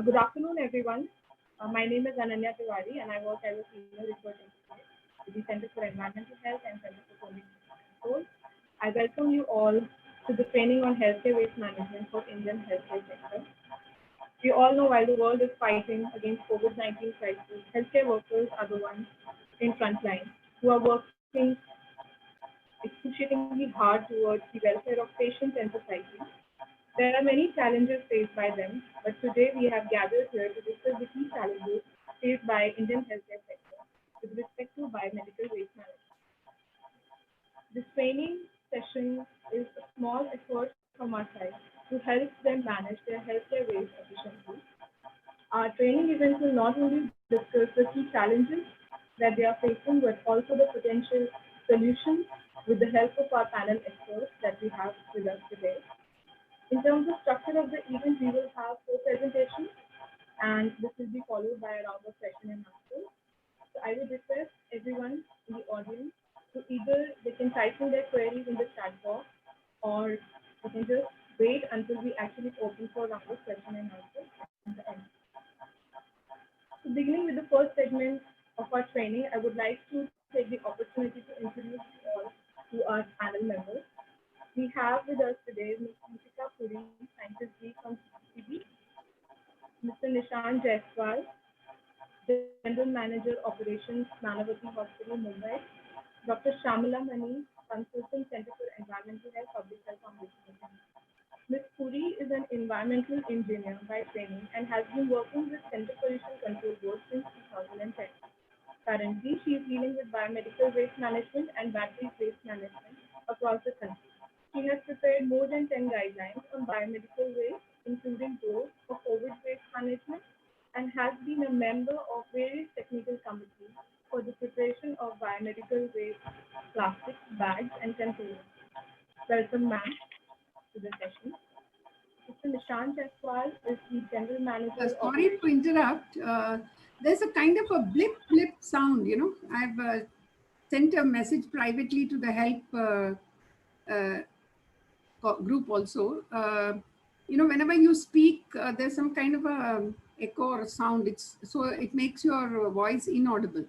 Good afternoon, everyone. My name is Ananya Tiwari, and I work as a senior research engineer with the Center for Environmental Health and Center for Pollution Control. I welcome you all to the training on healthcare waste management for Indian healthcare sector. We all know while the world is fighting against COVID-19 crisis, healthcare workers are the ones in front line who are working excruciatingly hard towards the welfare of patients and society. There are many challenges faced by them, but today we have gathered here to discuss the key challenges faced by Indian healthcare sector with respect to biomedical waste management. This training session is a small effort from our side to help them manage their healthcare waste efficiently. Our training event will not only discuss the key challenges that they are facing, but also the potential solutions with the help of our panel experts that we have with us today. In terms of structure of the event, we will have four presentations, and this will be followed by a round of question and answer. So I would request everyone in the audience to either they can type in their queries in the chat box, or they can just wait until we actually open for a round of question and answer at the end. So beginning with the first segment of our training, I would like to take the opportunity to introduce you all to our panel members. We have with us today Ms. Deepika Puri, Scientist D from CCB, Mr. Nishant Jaiswal, General Manager Operations, Nanavati Hospital, Mumbai, Dr. Shamala Mani, Consultant Center for Environmental Health, Public Health Foundation. Ms. Puri is an environmental engineer by training and has been working with Center Pollution Control Board since 2010. Currently, she is dealing with biomedical waste management and battery waste management across the country. She has prepared more than 10 guidelines on biomedical waste, including those for COVID waste management, and has been a member of various technical committees for the preparation of biomedical waste, plastics, bags, and containers. Welcome, ma'am, to the session. Mr. Nishant Jaiswal is the General Manager. Sorry to interrupt. There's a kind of a blip sound, you know. I've sent a message privately to the help group also. You know, whenever you speak, there's some kind of a echo or sound. It makes your voice inaudible.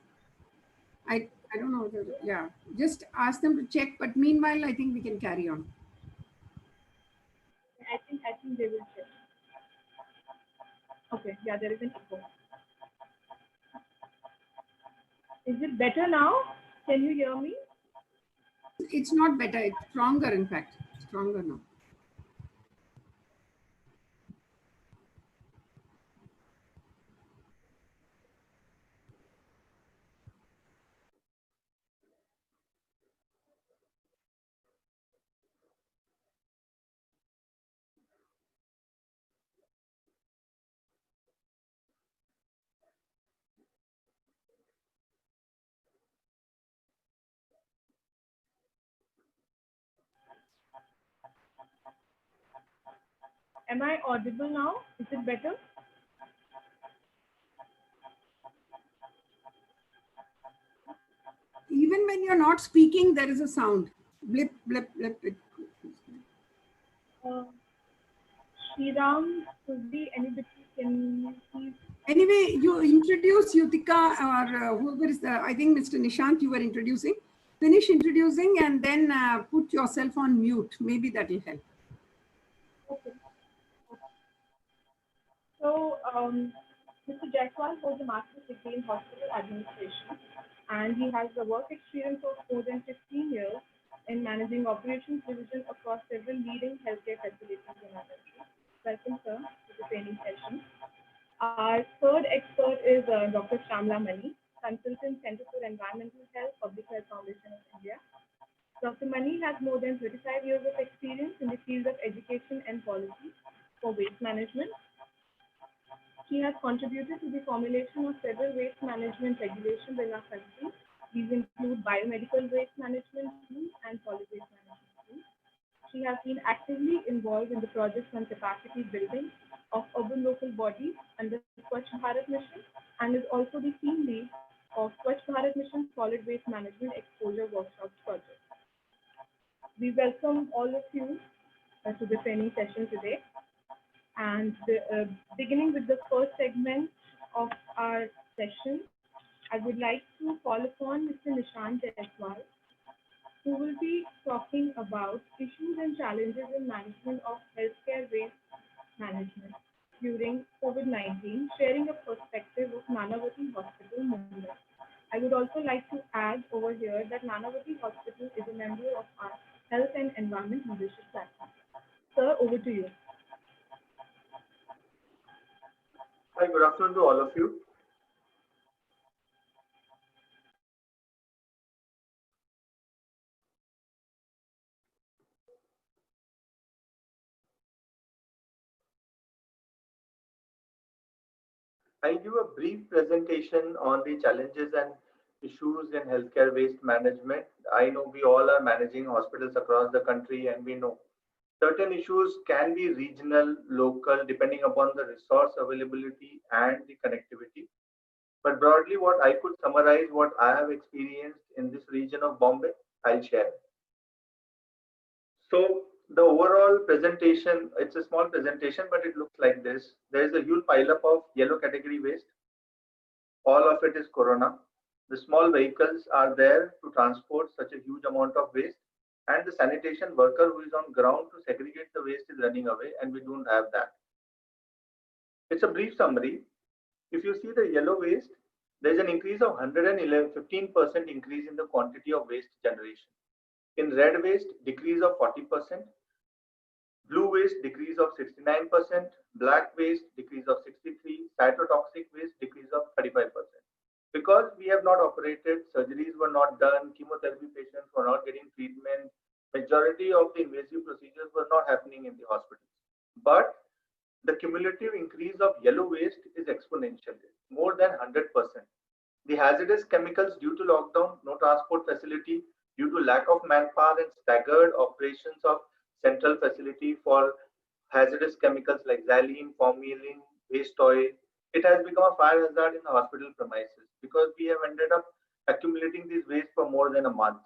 I don't know. Yeah, just ask them to check. But meanwhile, I think we can carry on. I think they will check. Okay, yeah, there is an echo. Is it better now? Can you hear me? It's not better. It's stronger, in fact. Stronger now. Am I audible now? Is it better? Even when you're not speaking, there is a sound. Blip, blip, blip. Shriram, Subi, anybody can you please? Anyway, you introduce Yutika or whoever is I think Mr. Nishant, you were introducing. Finish introducing and then put yourself on mute. Maybe that will help. Okay. So, Mr. Jaiswal holds a master's degree in hospital administration, and he has the work experience of more than 15 years in managing operations division across several leading healthcare facilities in our country. Welcome, sir, to the training session. Our third expert is Dr. Shamla Mani, Consultant Center for Environmental Health, Public Health Foundation of India. Dr. Mani has more than 35 years of experience in the field of education and policy for waste management. He has contributed to the formulation of several waste management regulations in our country. These include biomedical waste management rules and solid waste management rules. She has been actively involved in the projects on capacity building of urban local bodies under Swachh Bharat Mission, and is also the team lead of Swachh Bharat Mission Solid Waste Management Exposure Workshops project. We welcome all of you to the training session today. And beginning with the first segment of our session, I would like to call upon Mr. Nishant Jaiswal, who will be talking about issues and challenges in management of healthcare waste management during COVID-19, sharing a perspective of Nanavati Hospital, Mumbai. I would also like to add over here that Nanavati Hospital is a member of our Health and Environment Leadership Platform. Sir, over to you. Hi, good afternoon to all of you. I'll give a brief presentation on the challenges and issues in healthcare waste management. I know we all are managing hospitals across the country, and we know certain issues can be regional, local, depending upon the resource availability and the connectivity. But broadly, what I could summarize what I have experienced in this region of Bombay, I'll share. So the overall presentation, it's a small presentation, but it looks like this. There is a huge pileup of yellow category waste. All of it is corona. The small vehicles are there to transport such a huge amount of waste, and the sanitation worker who is on ground to segregate the waste is running away, and we don't have that. It's a brief summary. If you see the yellow waste, there's an increase of 15% increase in the quantity of waste generation. In red waste, decrease of 40%, blue waste decrease of 69%, black waste decrease of 63%, cytotoxic waste decrease of 35%. Because we have not operated, surgeries were not done, chemotherapy patients were not getting treatment, majority of the invasive procedures were not happening in the hospitals. But the cumulative increase of yellow waste is exponential, more than 100%. The hazardous chemicals due to lockdown, no transport facility, due to lack of manpower and staggered operations of central facility for hazardous chemicals like xylene, formalin, waste oil, it has become a fire hazard in the hospital premises because we have ended up accumulating this waste for more than a month.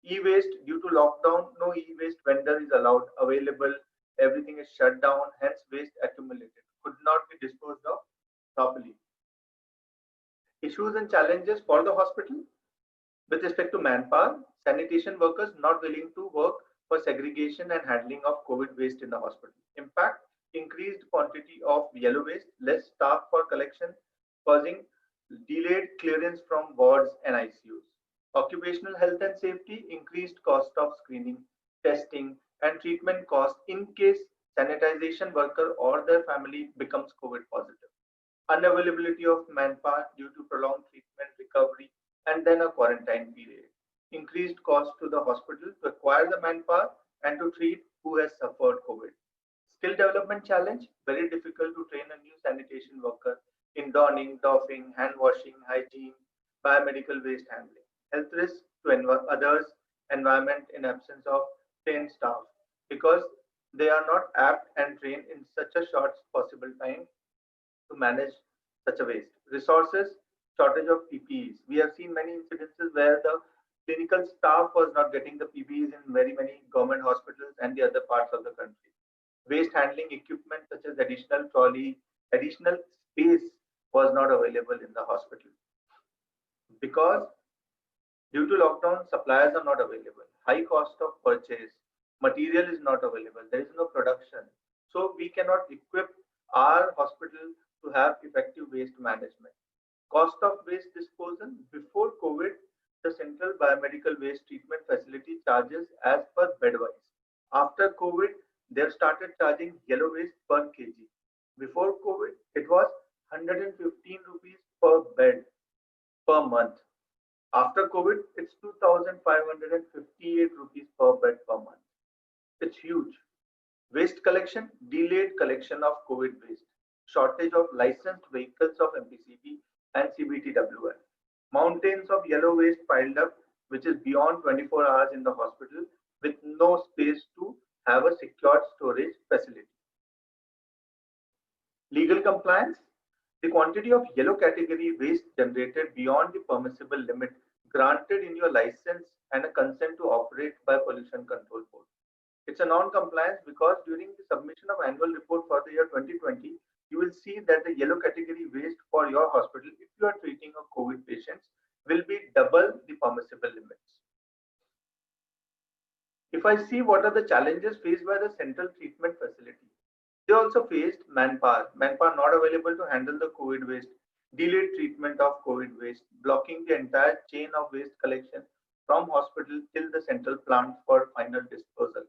E-waste, due to lockdown, no e-waste vendor is allowed available. Everything is shut down, hence waste accumulated, could not be disposed of properly. Issues and challenges for the hospital with respect to manpower, sanitation workers not willing to work for segregation and handling of COVID waste in the hospital. Impact, increased quantity of yellow waste, less staff for collection, causing delayed clearance from wards and ICUs. Occupational health and safety, increased cost of screening, testing, and treatment costs in case sanitization worker or their family becomes COVID positive. Unavailability of manpower due to prolonged treatment recovery and then a quarantine period. Increased cost to the hospital to acquire the manpower and to treat who has suffered COVID. Skill development challenge, very difficult to train a new sanitation worker in donning, doffing, hand washing, hygiene, biomedical waste handling. Health risk to others, environment in absence of trained staff because they are not apt and trained in such a short possible time to manage such a waste. Resources, shortage of PPEs. We have seen many incidences where the clinical staff was not getting the PPEs in very many government hospitals and the other parts of the country. Waste handling equipment such as additional trolley, additional space was not available in the hospital. Because due to lockdown, suppliers are not available. High cost of purchase, material is not available. There is no production. So we cannot equip our hospital to have effective waste management. Cost of waste disposal, before COVID, the Central Biomedical Waste Treatment Facility charges as per bedwise. After COVID, they have started charging yellow waste per kg. Before COVID, it was 115 rupees per bed per month. After COVID, it's 2,558 rupees per bed per month. It's huge. Waste collection, delayed collection of COVID waste, shortage of licensed vehicles of MPCB and CBTWL, mountains of yellow waste piled up, which is beyond 24 hours in the hospital with no space to have a secured storage facility. Legal compliance, the quantity of yellow category waste generated beyond the permissible limit granted in your license and a consent to operate by Pollution Control Board. It's a non-compliance because during the submission of annual report for the year 2020, you will see that the yellow category waste for your hospital, if you are treating a COVID patients, will be double the permissible limits. If I see what are the challenges faced by the central treatment facility, they also faced manpower not available to handle the COVID waste, delayed treatment of COVID waste, blocking the entire chain of waste collection from hospital till the central plant for final disposal.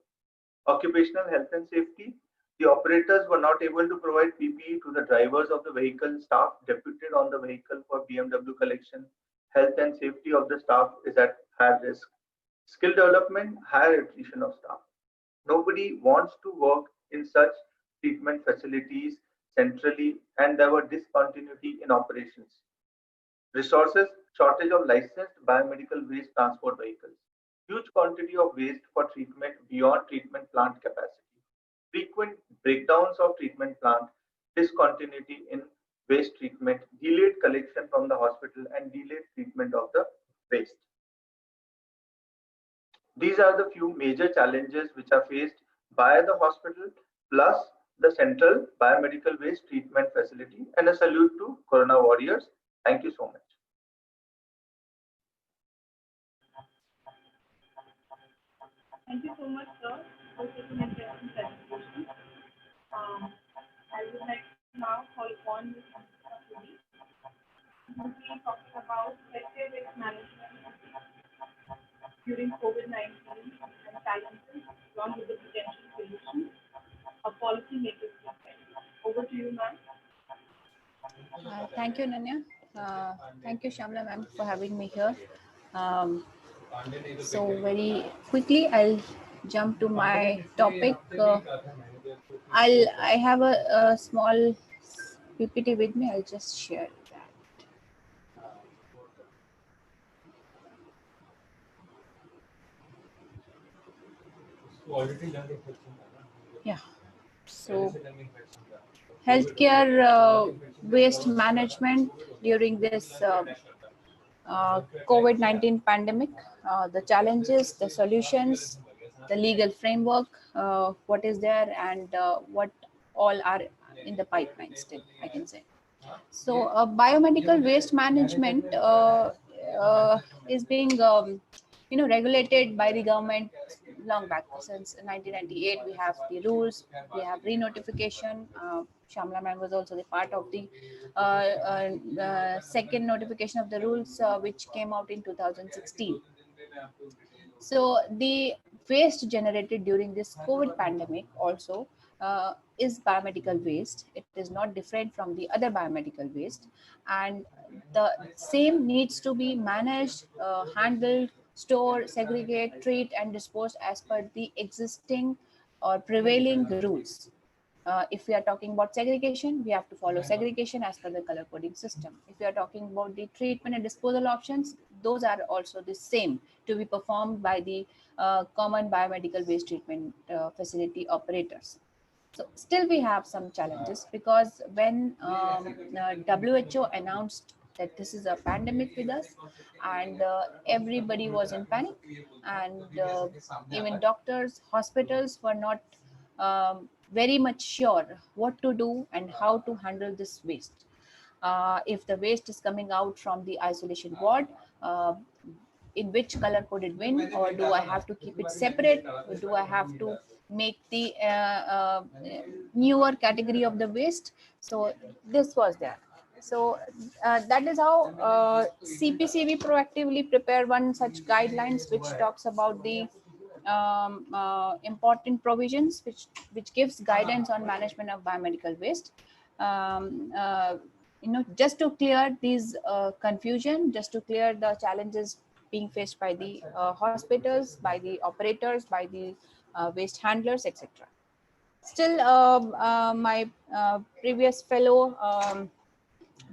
Occupational health and safety, the operators were not able to provide PPE to the drivers of the vehicle, staff deputed on the vehicle for BMW collection. Health and safety of the staff is at high risk. Skill development, higher attrition of staff. Nobody wants to work in such treatment facilities centrally, and there were discontinuity in operations. Resources, shortage of licensed biomedical waste transport vehicles. Huge quantity of waste for treatment beyond treatment plant capacity. Frequent breakdowns of treatment plant, discontinuity in waste treatment, delayed collection from the hospital, and delayed treatment of the waste. These are the few major challenges which are faced by the hospital plus the central biomedical waste treatment facility, and a salute to Corona warriors. Thank you so much. Thank you so much, sir, for such an interesting presentation. I would like to now call upon Ms. Amrita Puri, who will be talking about healthcare waste management during COVID-19 and challenges, along with the potential solutions of policymakers. Over to you, ma'am. Thank you, Nanya. Thank you, Shamla ma'am, for having me here. So very quickly, I'll jump to my topic. I have a small PPT with me. I'll just share that. Yeah. So healthcare waste management during this COVID-19 pandemic, the challenges, the solutions, the legal framework, what is there, and what all are in the pipeline still, I can say. So biomedical waste management is being regulated by the government long back. Since 1998 we have the rules, we have re-notification. Shamla ma'am was also the part of the second notification of the rules, which came out in 2016. So the waste generated during this COVID pandemic also is biomedical waste. It is not different from the other biomedical waste, and the same needs to be managed, handled, store, segregate, treat, and dispose as per the existing or prevailing rules. If we are talking about segregation, we have to follow segregation as per the color coding system. If we are talking about the treatment and disposal options, those are also the same to be performed by the common biomedical waste treatment facility operators. So still we have some challenges, because when WHO announced that this is a pandemic with us, and everybody was in panic, and even doctors, hospitals were not very much sure what to do and how to handle this waste. If the waste is coming out from the isolation ward, in which color coded bin, or do I have to keep it separate, or do I have to make the newer category of the waste? So this was there. So that is how CPCB proactively prepare one such guidelines, which talks about the important provisions which gives guidance on management of biomedical waste. Just to clear these confusion, just to clear the challenges being faced by the hospitals, by the operators, by the waste handlers, etc. Still, my previous fellow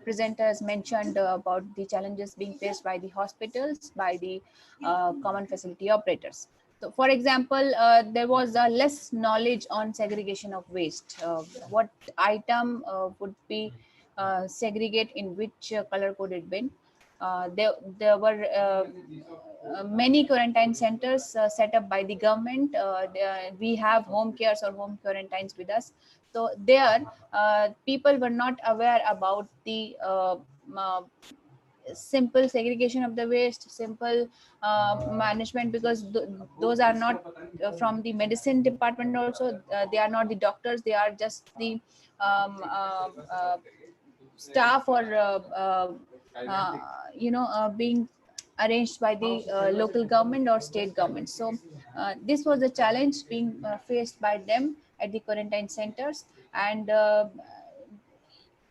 presenters mentioned about the challenges being faced by the hospitals, by the common facility operators. So, for example, there was less knowledge on segregation of waste. What item would be segregate in which color coded bin? There were many quarantine centers set up by the government. We have home cares or home quarantines with us. So there, people were not aware about the uh, simple segregation of the waste, simple management, because those are not from the medicine department also. They are not the doctors, they are just the um, uh, uh, staff or uh, being arranged by the local government or state government. So this was a challenge being faced by them at the quarantine centers, and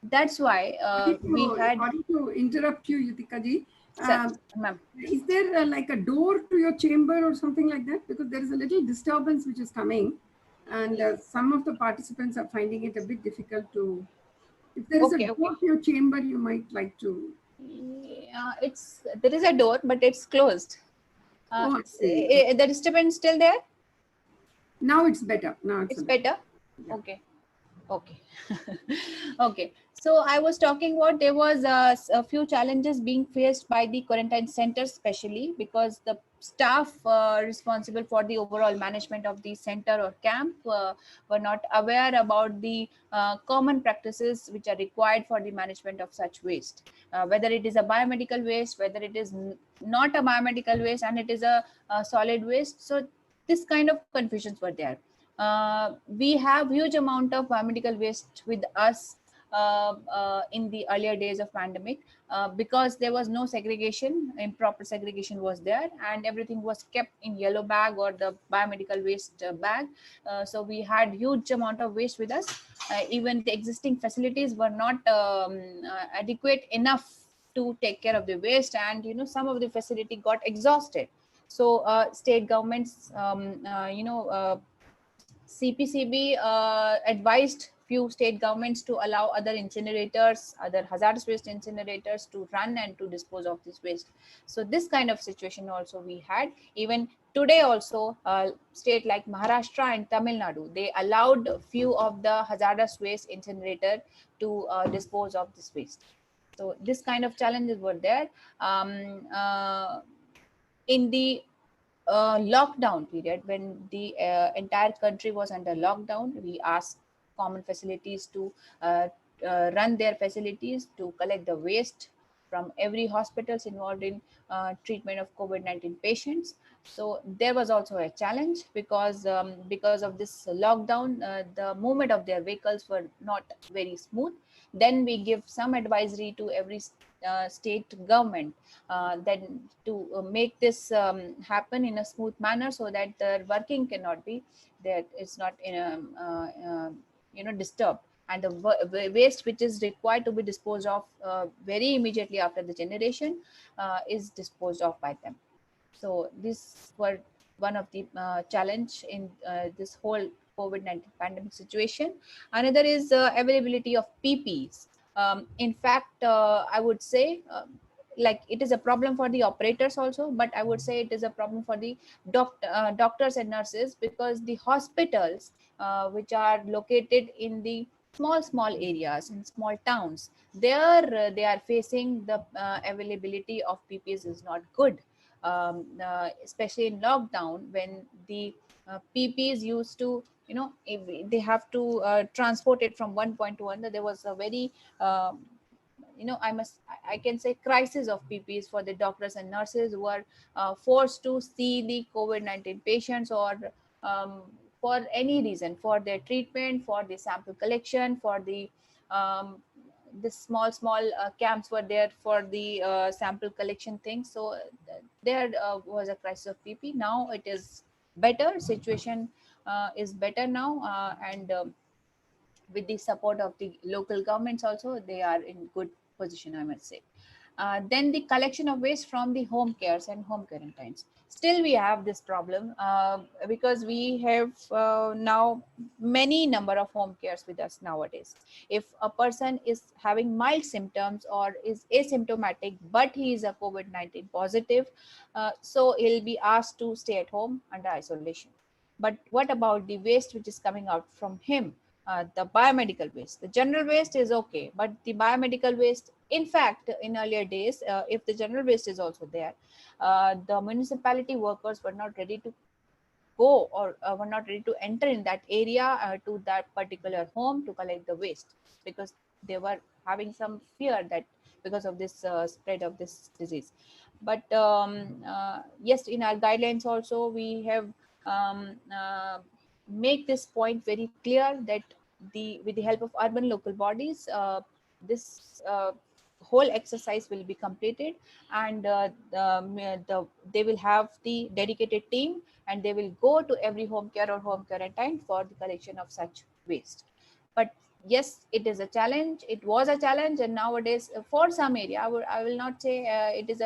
that's why we had. Sorry to interrupt you, Yutika ji. Sir, ma'am. Is there like a door to your chamber or something like that? Because there is a little disturbance which is coming, and some of the participants are finding it a bit difficult to. If there is Okay, a door to your chamber, you might like to. Yeah, there is a door, but it's closed. Oh, I see. The disturbance still there? Now it's better. Now It's it's better. better. Yeah. Okay. Okay. Okay. So I was talking about there was a few challenges being faced by the quarantine centers, especially because the staff responsible for the overall management of the center or camp were not aware about the common practices which are required for the management of such waste, whether it is a biomedical waste, whether it is not a biomedical waste and it is a solid waste. So this kind of confusions were there. We have huge amount of biomedical waste with us in the earlier days of pandemic, because there was no segregation. Improper segregation was there, and everything was kept in yellow bag or the biomedical waste bag. So we had huge amount of waste with us. Even the existing facilities were not adequate enough to take care of the waste, and some of the facility got exhausted. So state governments, CPCB advised few state governments to allow other incinerators, other hazardous waste incinerators to run and to dispose of this waste. So this kind of situation also we had. Even today also, state like Maharashtra and Tamil Nadu, they allowed few of the hazardous waste incinerator to dispose of this waste. So this kind of challenges were there. In the lockdown period, when the entire country was under lockdown, we asked common facilities to run their facilities to collect the waste from every hospitals involved in treatment of COVID-19 patients. So there was also a challenge because of this lockdown, the movement of their vehicles were not very smooth. Then we give some advisory to every state government, then to make this happen in a smooth manner, so that the working cannot be, that it's not in a disturbed, and the waste which is required to be disposed of very immediately after the generation is disposed of by them. So these were one of the challenge in this whole COVID-19 pandemic situation. Another is availability of PPEs. In fact, I would say, like, it is a problem for the operators also, but I would say it is a problem for the doctors and nurses, because the hospitals which are located in the small areas in small towns, there they are facing the availability of PPEs is not good, especially in lockdown, when the PPEs used to, if they have to transport it from one point to another. There was a very I can say crisis of PPEs for the doctors and nurses who are forced to see the COVID-19 patients, or um, for any reason, for their treatment, for the sample collection, for the small camps were there for the sample collection things. So there was a crisis of PP. Now it is better. Situation is better now, and with the support of the local governments also, they are in good position, I must say. Then the collection of waste from the home cares and home quarantines. Still we have this problem, because we have now many number of home cares with us nowadays. If a person is having mild symptoms or is asymptomatic, but he is a COVID-19 positive, so he'll be asked to stay at home under isolation. But what about the waste which is coming out from him? the biomedical waste. The general waste is okay, but the biomedical waste, in fact, in earlier days, if the general waste is also there, the municipality workers were not ready to go, or were not ready to enter in that area to that particular home to collect the waste, because they were having some fear that because of this spread of this disease. But yes, in our guidelines also we have um, uh, make this point very clear that with the help of urban local bodies, this whole exercise will be completed, and they will have the dedicated team, and they will go to every home care or home quarantine for the collection of such waste. But yes, it is a challenge. It was a challenge, and nowadays, for some area, I will not say it is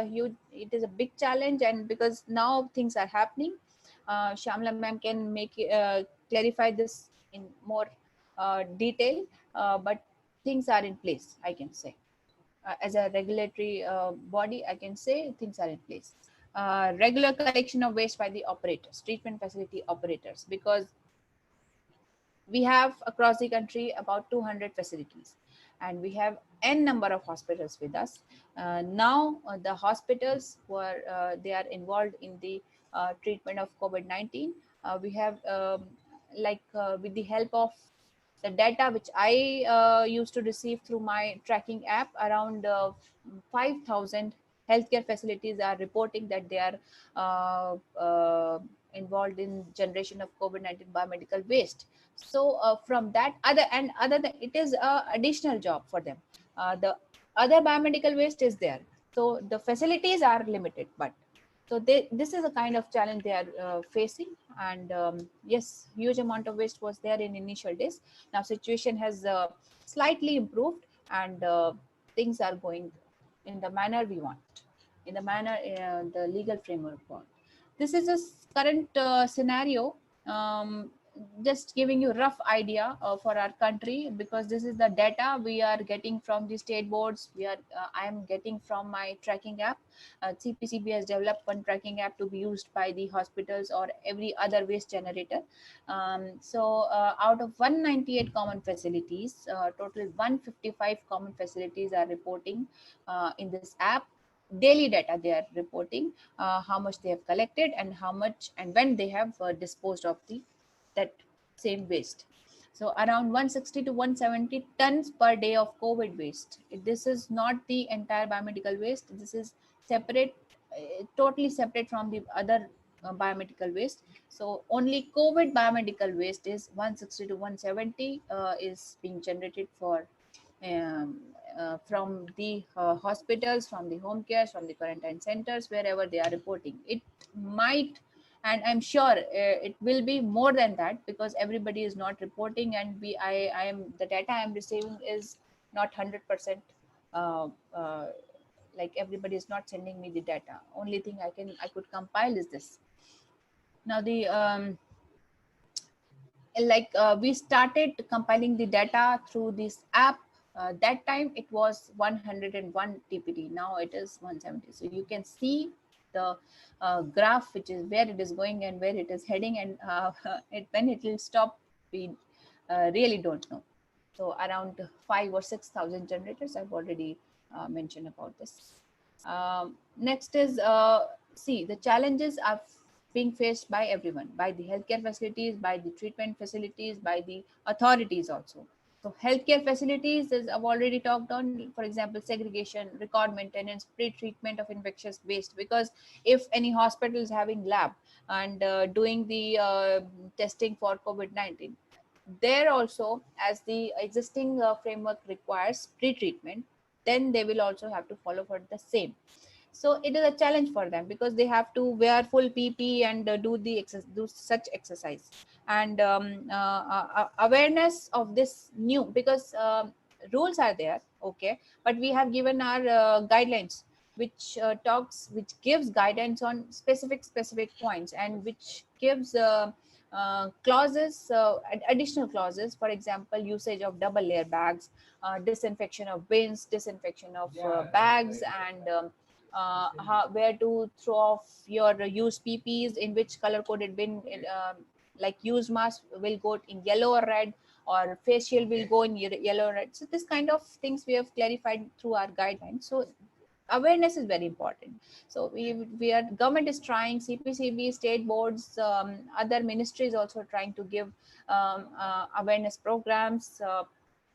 a big challenge, and because now things are happening, Shamla ma'am can clarify this in more detail, but things are in place, I can say. As a regulatory body, I can say things are in place. Regular collection of waste by the operators, treatment facility operators, because we have across the country about 200 facilities, and we have n number of hospitals with us. Now the hospitals who are they are involved in the treatment of COVID-19. We have with the help of the data which I used to receive through my tracking app, around 5,000 healthcare facilities are reporting that they are involved in generation of COVID-19 biomedical waste. So from that other than it is a additional job for them. The other biomedical waste is there, so the facilities are limited, but so this is a kind of challenge they are facing. And yes, huge amount of waste was there in initial days. Now situation has slightly improved, and things are going in the manner we want, in the manner the legal framework want. This is a current scenario, um, just giving you rough idea for our country, because this is the data we are getting from the state boards. I am getting from my tracking app. CPCB has developed one tracking app to be used by the hospitals or every other waste generator. Out of 198 common facilities, total 155 common facilities are reporting in this app. Daily data they are reporting, how much they have collected and how much and when they have disposed of that same waste. So around 160 to 170 tons per day of COVID waste. This is not the entire biomedical waste. This is separate, totally separate from the other biomedical waste. So only COVID biomedical waste is 160 to 170 is being generated for um, from the hospitals, from the home cares, from the quarantine centers, wherever they are reporting. It might, and I'm sure it will be more than that, because everybody is not reporting, and I am the data I'm receiving is not 100%. Uh, uh, like everybody is not sending me the data. Only thing I could compile is this. Now the we started compiling the data through this app. That time it was 101 TPD. Now it is 170. So you can see the graph, which is where it is going and where it is heading, and when it will stop, we really don't know. So around 5,000 or 6,000 generators. I've already mentioned about this. Next is see, the challenges are being faced by everyone, by the healthcare facilities, by the treatment facilities, by the authorities also. So healthcare facilities, as I've already talked on, for example, segregation, record maintenance, pre-treatment of infectious waste. Because if any hospital is having lab and doing the testing for COVID-19, there also, as the existing framework requires pre-treatment, then they will also have to follow for the same. So it is a challenge for them, because they have to wear full PP and do such exercise. And awareness of this new, because rules are there, okay, but we have given our guidelines, which gives guidance on specific points, and which gives clauses, additional clauses, for example, usage of double layer bags, disinfection of bins, disinfection of bags, and where to throw off your used PPs, in which color coded bin, like used mask will go in yellow or red, or face shield will go in yellow, red. So this kind of things we have clarified through our guidelines. So awareness is very important. So we are, government is trying, CPCB, state boards, other ministries also trying to give awareness programs,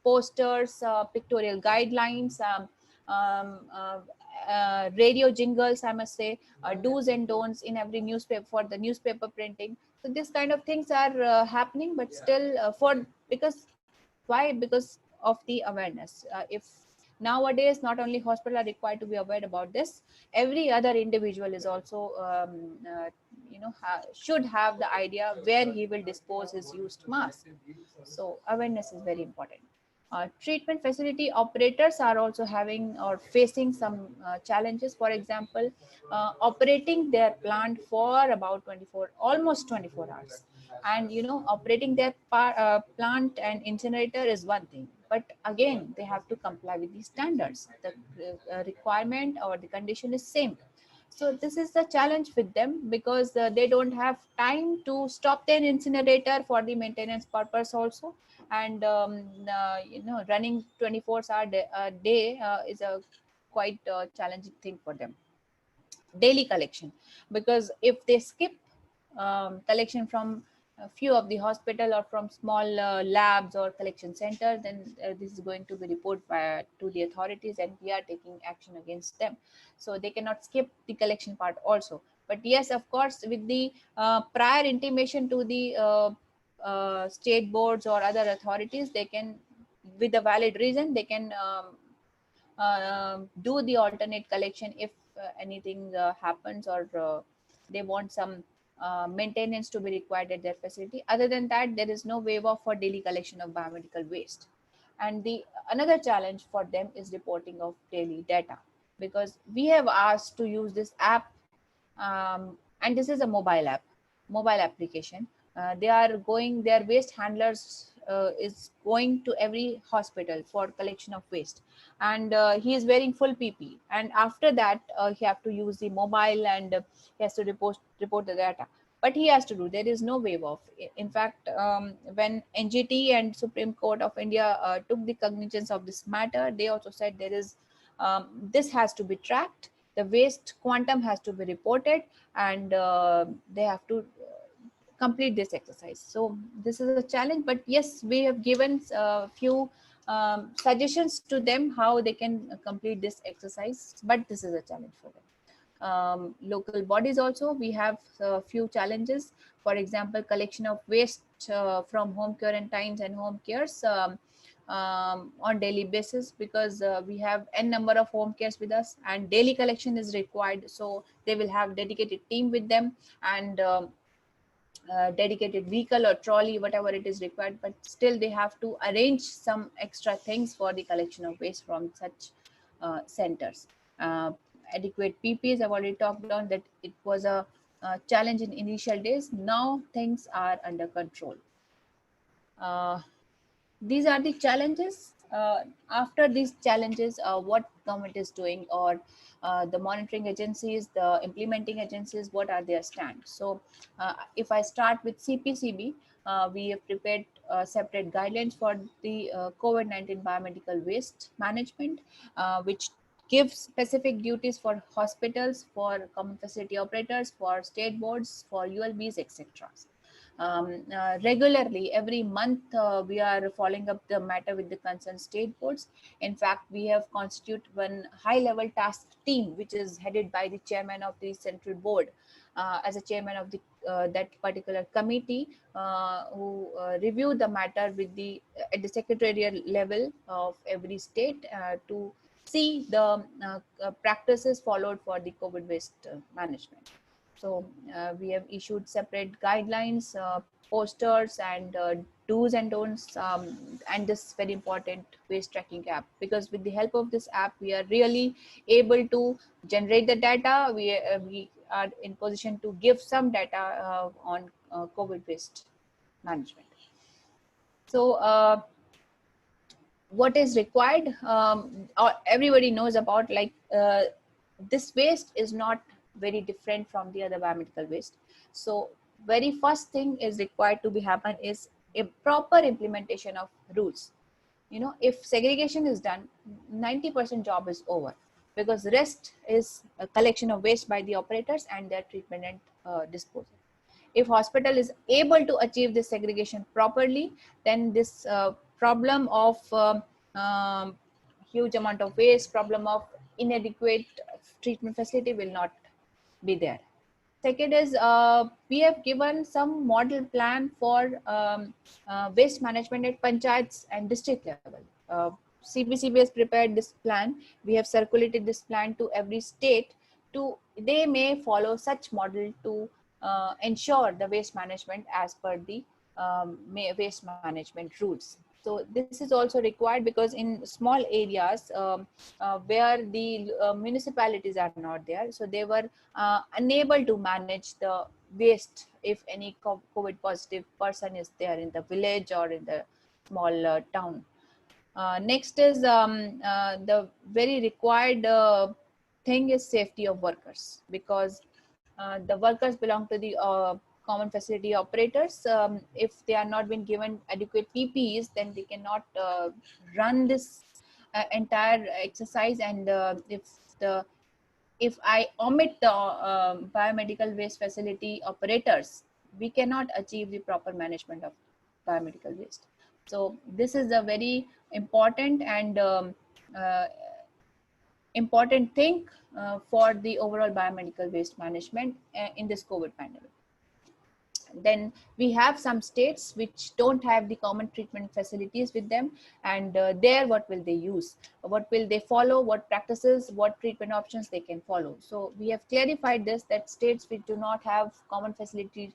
posters, pictorial guidelines, radio jingles, I must say, do's and don'ts in every newspaper for the newspaper printing. So this kind of things are happening, but still because why? Because of the awareness. If nowadays not only hospital are required to be aware about this, every other individual is also should have the idea where he will dispose his used mask. So awareness is very important. Treatment facility operators are also having or facing some challenges. For example, operating their plant for about 24, almost 24 hours. And operating their plant and incinerator is one thing, but again they have to comply with the standards. The requirement or the condition is same. So this is the challenge with them, because they don't have time to stop their incinerator for the maintenance purpose also. And running 24 hours a day is a quite challenging thing for them. Daily collection, because if they skip collection from a few of the hospital or from small labs or collection center, then this is going to be reported to the authorities, and we are taking action against them. So they cannot skip the collection part also. But yes, of course, with the prior intimation to the state boards or other authorities, they can, with a valid reason, they can do the alternate collection if anything happens, or they want some maintenance to be required at their facility. Other than that, there is no waiver for daily collection of biomedical waste. And the another challenge for them is reporting of daily data, because we have asked to use this app, and this is a mobile application. Their waste handlers is going to every hospital for collection of waste, and he is wearing full PP, and after that he have to use the mobile, and he has to report the data. But he has to do, there is no waiver of. In fact, when NGT and Supreme Court of India took the cognizance of this matter, they also said there is this has to be tracked, the waste quantum has to be reported, and they have to complete this exercise. So this is a challenge, but yes, we have given a few suggestions to them how they can complete this exercise, but this is a challenge for them. Local bodies also, we have a few challenges. For example, collection of waste from home quarantines and home cares on daily basis, because we have n number of home cares with us, and daily collection is required. So they will have dedicated team with them, and dedicated vehicle or trolley, whatever it is required, but still they have to arrange some extra things for the collection of waste from such centers. Adequate PPs, I've already talked on that it was a challenge in initial days. Now things are under control. These are the challenges. After these challenges, what government is doing, or the monitoring agencies, the implementing agencies, what are their stand? So if I start with CPCB, we have prepared separate guidelines for the COVID-19 biomedical waste management, which gives specific duties for hospitals, for common facility operators, for state boards, for ULBs, etc. Regularly, every month, we are following up the matter with the concerned state boards. In fact, we have constituted one high-level task team, which is headed by the chairman of the central board, as a chairman of the that particular committee, who review the matter with the at the secretarial level of every state to see the practices followed for the COVID waste management. So we have issued separate guidelines, posters, and do's and don'ts, and this very important waste tracking app, because with the help of this app, we are really able to generate the data. We are in position to give some data on COVID waste management. So what is required? Everybody knows about, like, this waste is not very different from the other biomedical waste. So very first thing is required to be happen is a proper implementation of rules. You know, if segregation is done, 90% job is over, because rest is a collection of waste by the operators and their treatment and disposal. If hospital is able to achieve this segregation properly, then this problem of huge amount of waste, problem of inadequate treatment facility will not be there. Second is, we have given some model plan for waste management at panchayats and district level. CBCB has prepared this plan. We have circulated this plan to every state. They may follow such model to ensure the waste management as per the waste management rules. So this is also required, because in small areas where the municipalities are not there, so they were unable to manage the waste if any COVID positive person is there in the village or in the small town. Next is the very required thing is safety of workers, because the workers belong to the common facility operators. If they are not been given adequate PPEs, then they cannot run this entire exercise. And if I omit the biomedical waste facility operators, we cannot achieve the proper management of biomedical waste. So this is a very important and important thing for the overall biomedical waste management in this COVID pandemic. Then we have some states which don't have the common treatment facilities with them, and there what will they use, what will they follow, what practices, what treatment options they can follow. So we have clarified this, that states which do not have common facilities,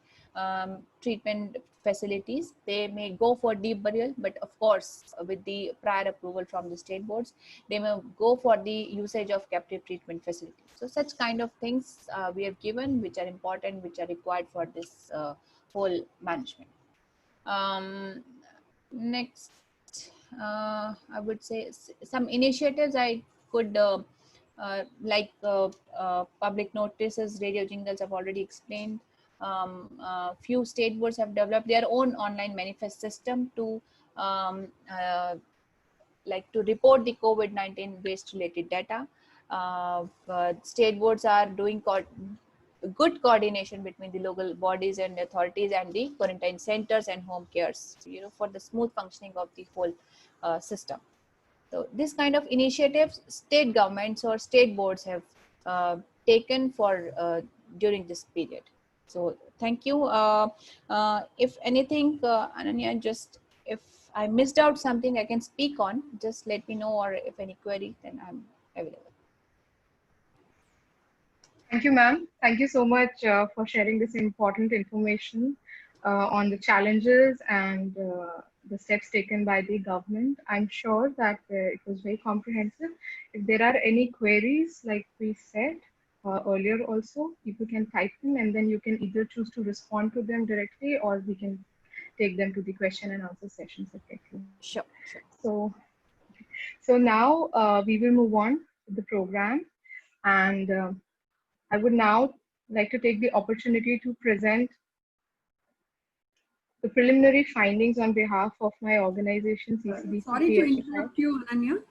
treatment facilities, they may go for deep burial, but of course with the prior approval from the state boards, they may go for the usage of captive treatment facility. So such kind of things we have given, which are important, which are required for this whole management. Next, I would say some initiatives I could like public notices, radio jingles I've already explained. Few state boards have developed their own online manifest system to like to report the COVID-19 waste related data. State boards are doing good coordination between the local bodies and authorities and the quarantine centers and home cares, you know, for the smooth functioning of the whole system. So this kind of initiatives state governments or state boards have taken for during this period. So thank you. If anything, Ananya, just if I missed out something I can speak on, just let me know, or if any query, then I'm available. Thank you, ma'am. Thank you so much for sharing this important information on the challenges and the steps taken by the government. I'm sure that it was very comprehensive. If there are any queries, like we said earlier also, people can type them, and then you can either choose to respond to them directly, or we can take them to the question and answer session separately. Sure. So now we will move on to the program, and I would now like to take the opportunity to present the preliminary findings on behalf of my organization, CCBCP. Sorry to interrupt you, Ananya.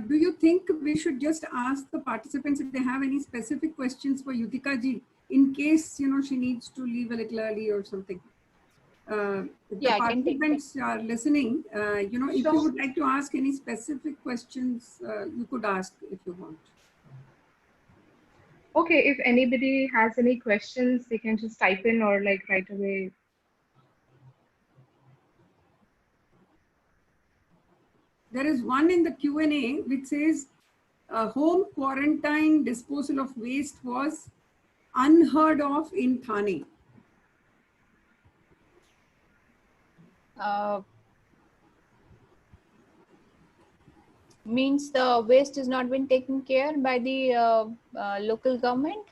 Do you think we should just ask the participants if they have any specific questions for Yutika ji, in case, you know, she needs to leave a little early or something? If Yeah, the participants are listening, you know, if you would like to ask any specific questions, you could ask if you want. Okay, if anybody has any questions, they can just type in or like right away. There is one in the Q&A which says home quarantine disposal of waste was unheard of in Thane. Means the waste is not been taken care by the local government.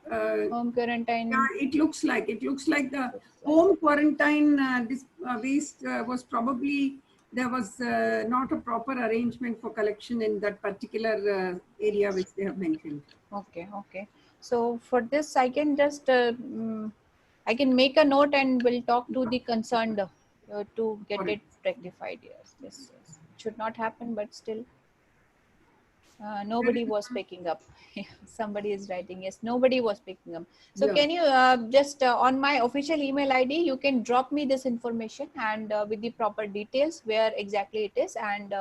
Home quarantine. Yeah, it looks like the home quarantine waste was probably, there was not a proper arrangement for collection in that particular area which they have mentioned. Okay. So for this, I can just I can make a note and we'll talk to the concerned to get it rectified. Yes, yes, yes. It should not happen, but still. Nobody was picking up. Somebody is writing, yes, nobody was picking up. So Yeah. can you just on my official email ID, you can drop me this information and with the proper details where exactly it is, and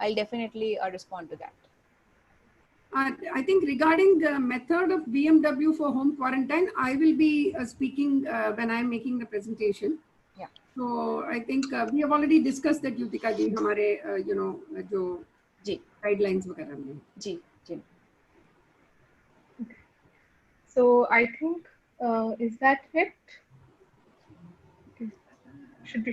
I'll definitely respond to that. I think regarding the method of BMW for home quarantine, I will be speaking when I'm making the presentation. Yeah. So I think we have already discussed that, Yutika ji, हमारे जो जी guidelines वगैरह में. जी जी. So I think, is that it?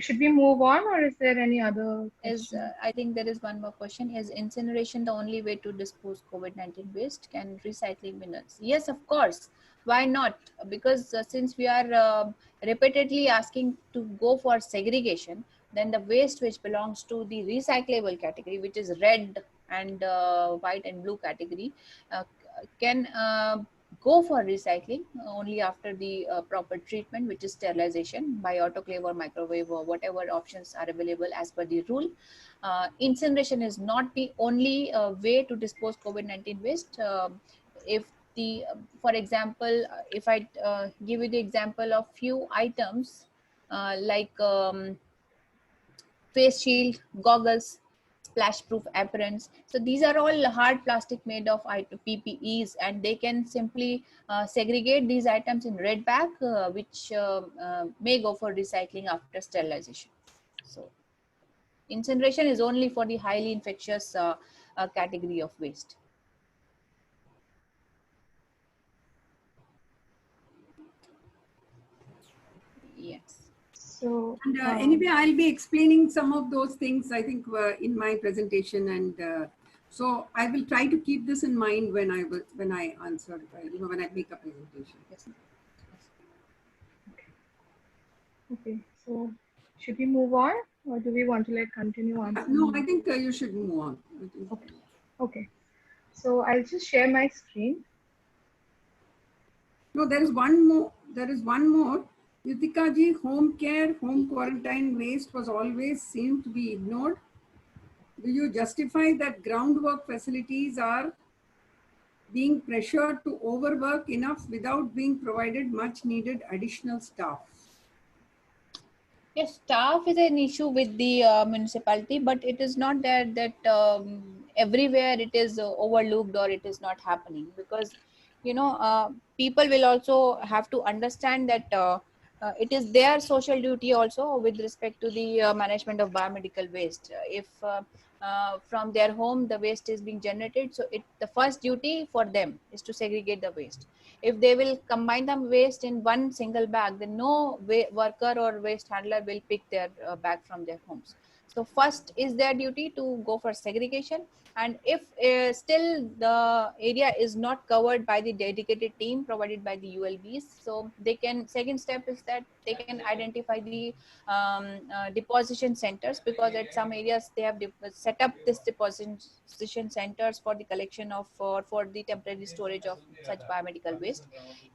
Should we move on, or is there any other Is question? I think there is one more question. Is incineration the only way to dispose COVID-19 waste? Can recycling be done? Yes, of course. Why not? Because since we are repeatedly asking to go for segregation, then the waste which belongs to the recyclable category, which is red and white and blue category, can go for recycling only after the proper treatment, which is sterilization by autoclave or microwave or whatever options are available as per the rule. Incineration is not the only way to dispose COVID-19 waste. If the, for example, if I give you the example of few items like face shield, goggles, splash proof aprons. So these are all hard plastic made of PPEs, and they can simply segregate these items in red bag, which may go for recycling after sterilization. So incineration is only for the highly infectious category of waste. Yes. So And anyway, I'll be explaining some of those things, I think, in my presentation, and so I will try to keep this in mind when I answer, when I make a presentation. Yes. okay, so should we move on, or do we want to continue on? No, I think you should move on. Okay. Okay. So I'll just share my screen. No, there is one more. There is one more. Yutika ji, home care, home quarantine waste was always seemed to be ignored. Do you justify that groundwork facilities are being pressured to overwork enough without being provided much needed additional staff? Yes, staff is an issue with the municipality, but it is not that everywhere it is overlooked or it is not happening, because people will also have to understand that it is their social duty also with respect to the management of biomedical waste. If from their home the waste is being generated, so the first duty for them is to segregate the waste. If they will combine the waste in one single bag, then no worker or waste handler will pick their bag from their homes. So first is their duty to go for segregation, and if still the area is not covered by the dedicated team provided by the ULBs, so they can, second step is that they can identify the deposition centers, because at some areas they have set up this deposition centers for the collection of for the temporary storage of such biomedical waste.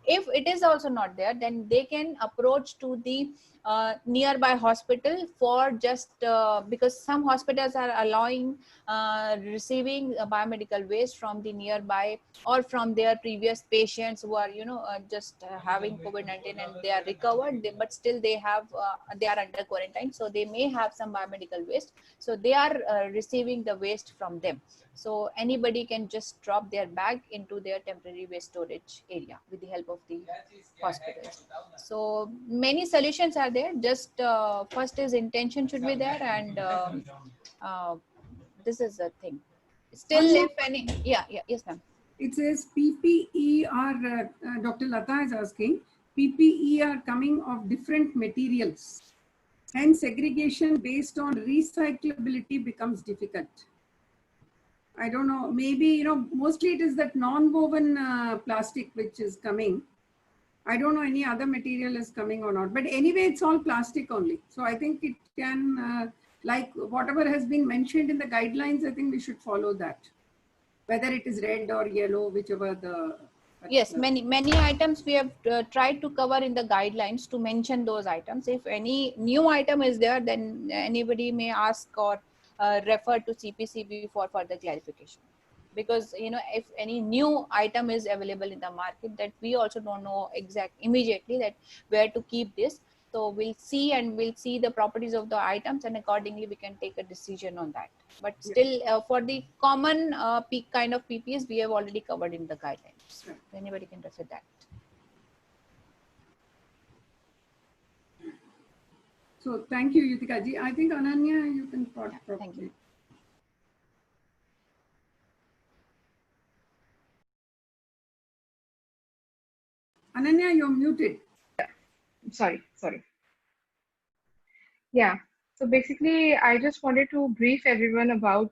If it is also not there, then they can approach to the nearby hospital for just because some hospitals are allowing receiving biomedical waste from the nearby or from their previous patients who are just having COVID-19 and they are recovered, but still they are under quarantine, so they may have some biomedical waste, so they are receiving the waste from them. So anybody can just drop their bag into their temporary waste storage area with the help of the hospitals. So many solutions are there. Just first is intention should be there, and this is the thing. Still, if any, yes, ma'am. It says PPE are, Dr. Lata is asking, PPE are coming of different materials. Hence, segregation based on recyclability becomes difficult. I don't know, maybe, mostly it is that non-woven plastic which is coming. I don't know any other material is coming or not, but anyway, it's all plastic only. So I think it can, like whatever has been mentioned in the guidelines, I think we should follow that. Whether it is red or yellow, whichever the Yes, particular? many items we have tried to cover in the guidelines to mention those items. If any new item is there, then anybody may ask or refer to CPCB for further clarification. Because if any new item is available in the market that we also don't know exact immediately that where to keep this, so we'll see and we'll see the properties of the items, and accordingly we can take a decision on that. But still, for the common peak kind of PPs, we have already covered in the guidelines. Right. Anybody can refer that. So thank you, Yutika ji. I think Ananya, you can talk Thank properly. you. Ananya, you're muted. Sorry. Yeah. So basically, I just wanted to brief everyone about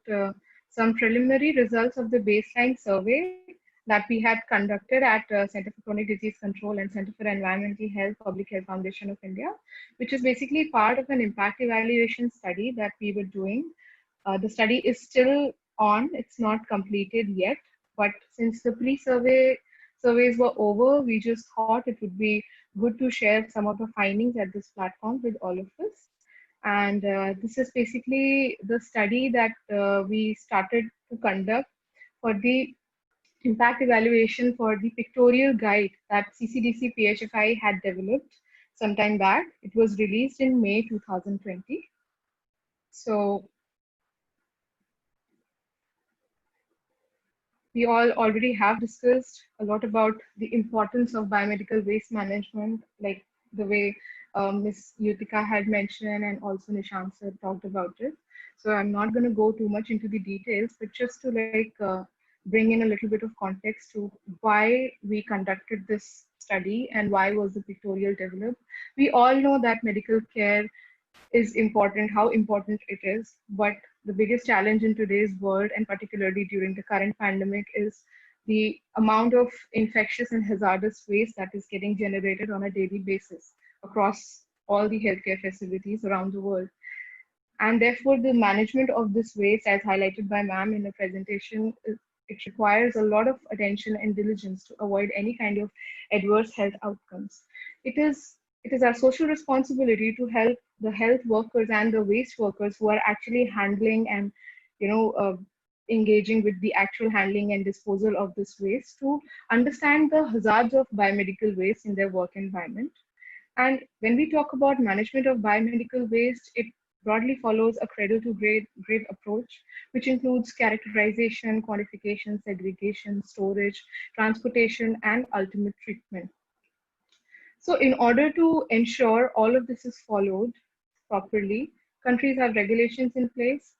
some preliminary results of the baseline survey that we had conducted at Center for Chronic Disease Control and Center for Environmental Health, Public Health Foundation of India, which is basically part of an impact evaluation study that we were doing. The study is still on, it's not completed yet, but since the surveys were over, we just thought it would be good to share some of the findings at this platform with all of us. And this is basically the study that we started to conduct for the impact evaluation for the pictorial guide that CCDC PHFI had developed some time back. It was released in May 2020. So we all already have discussed a lot about the importance of biomedical waste management, like the way Ms. Yutika had mentioned, and also Nishant sir talked about it. So I'm not going to go too much into the details, but just to bring in a little bit of context to why we conducted this study and why was the pictorial developed. We all know that medical care is important, how important it is, but the biggest challenge in today's world, and particularly during the current pandemic, is the amount of infectious and hazardous waste that is getting generated on a daily basis across all the healthcare facilities around the world. And therefore, the management of this waste, as highlighted by ma'am in the presentation, it requires a lot of attention and diligence to avoid any kind of adverse health outcomes. It is our social responsibility to help the health workers and the waste workers who are actually handling and engaging with the actual handling and disposal of this waste to understand the hazards of biomedical waste in their work environment. And when we talk about management of biomedical waste, it broadly follows a cradle to grave approach, which includes characterization, quantification, segregation, storage, transportation, and ultimate treatment. So in order to ensure all of this is followed properly, countries have regulations in place.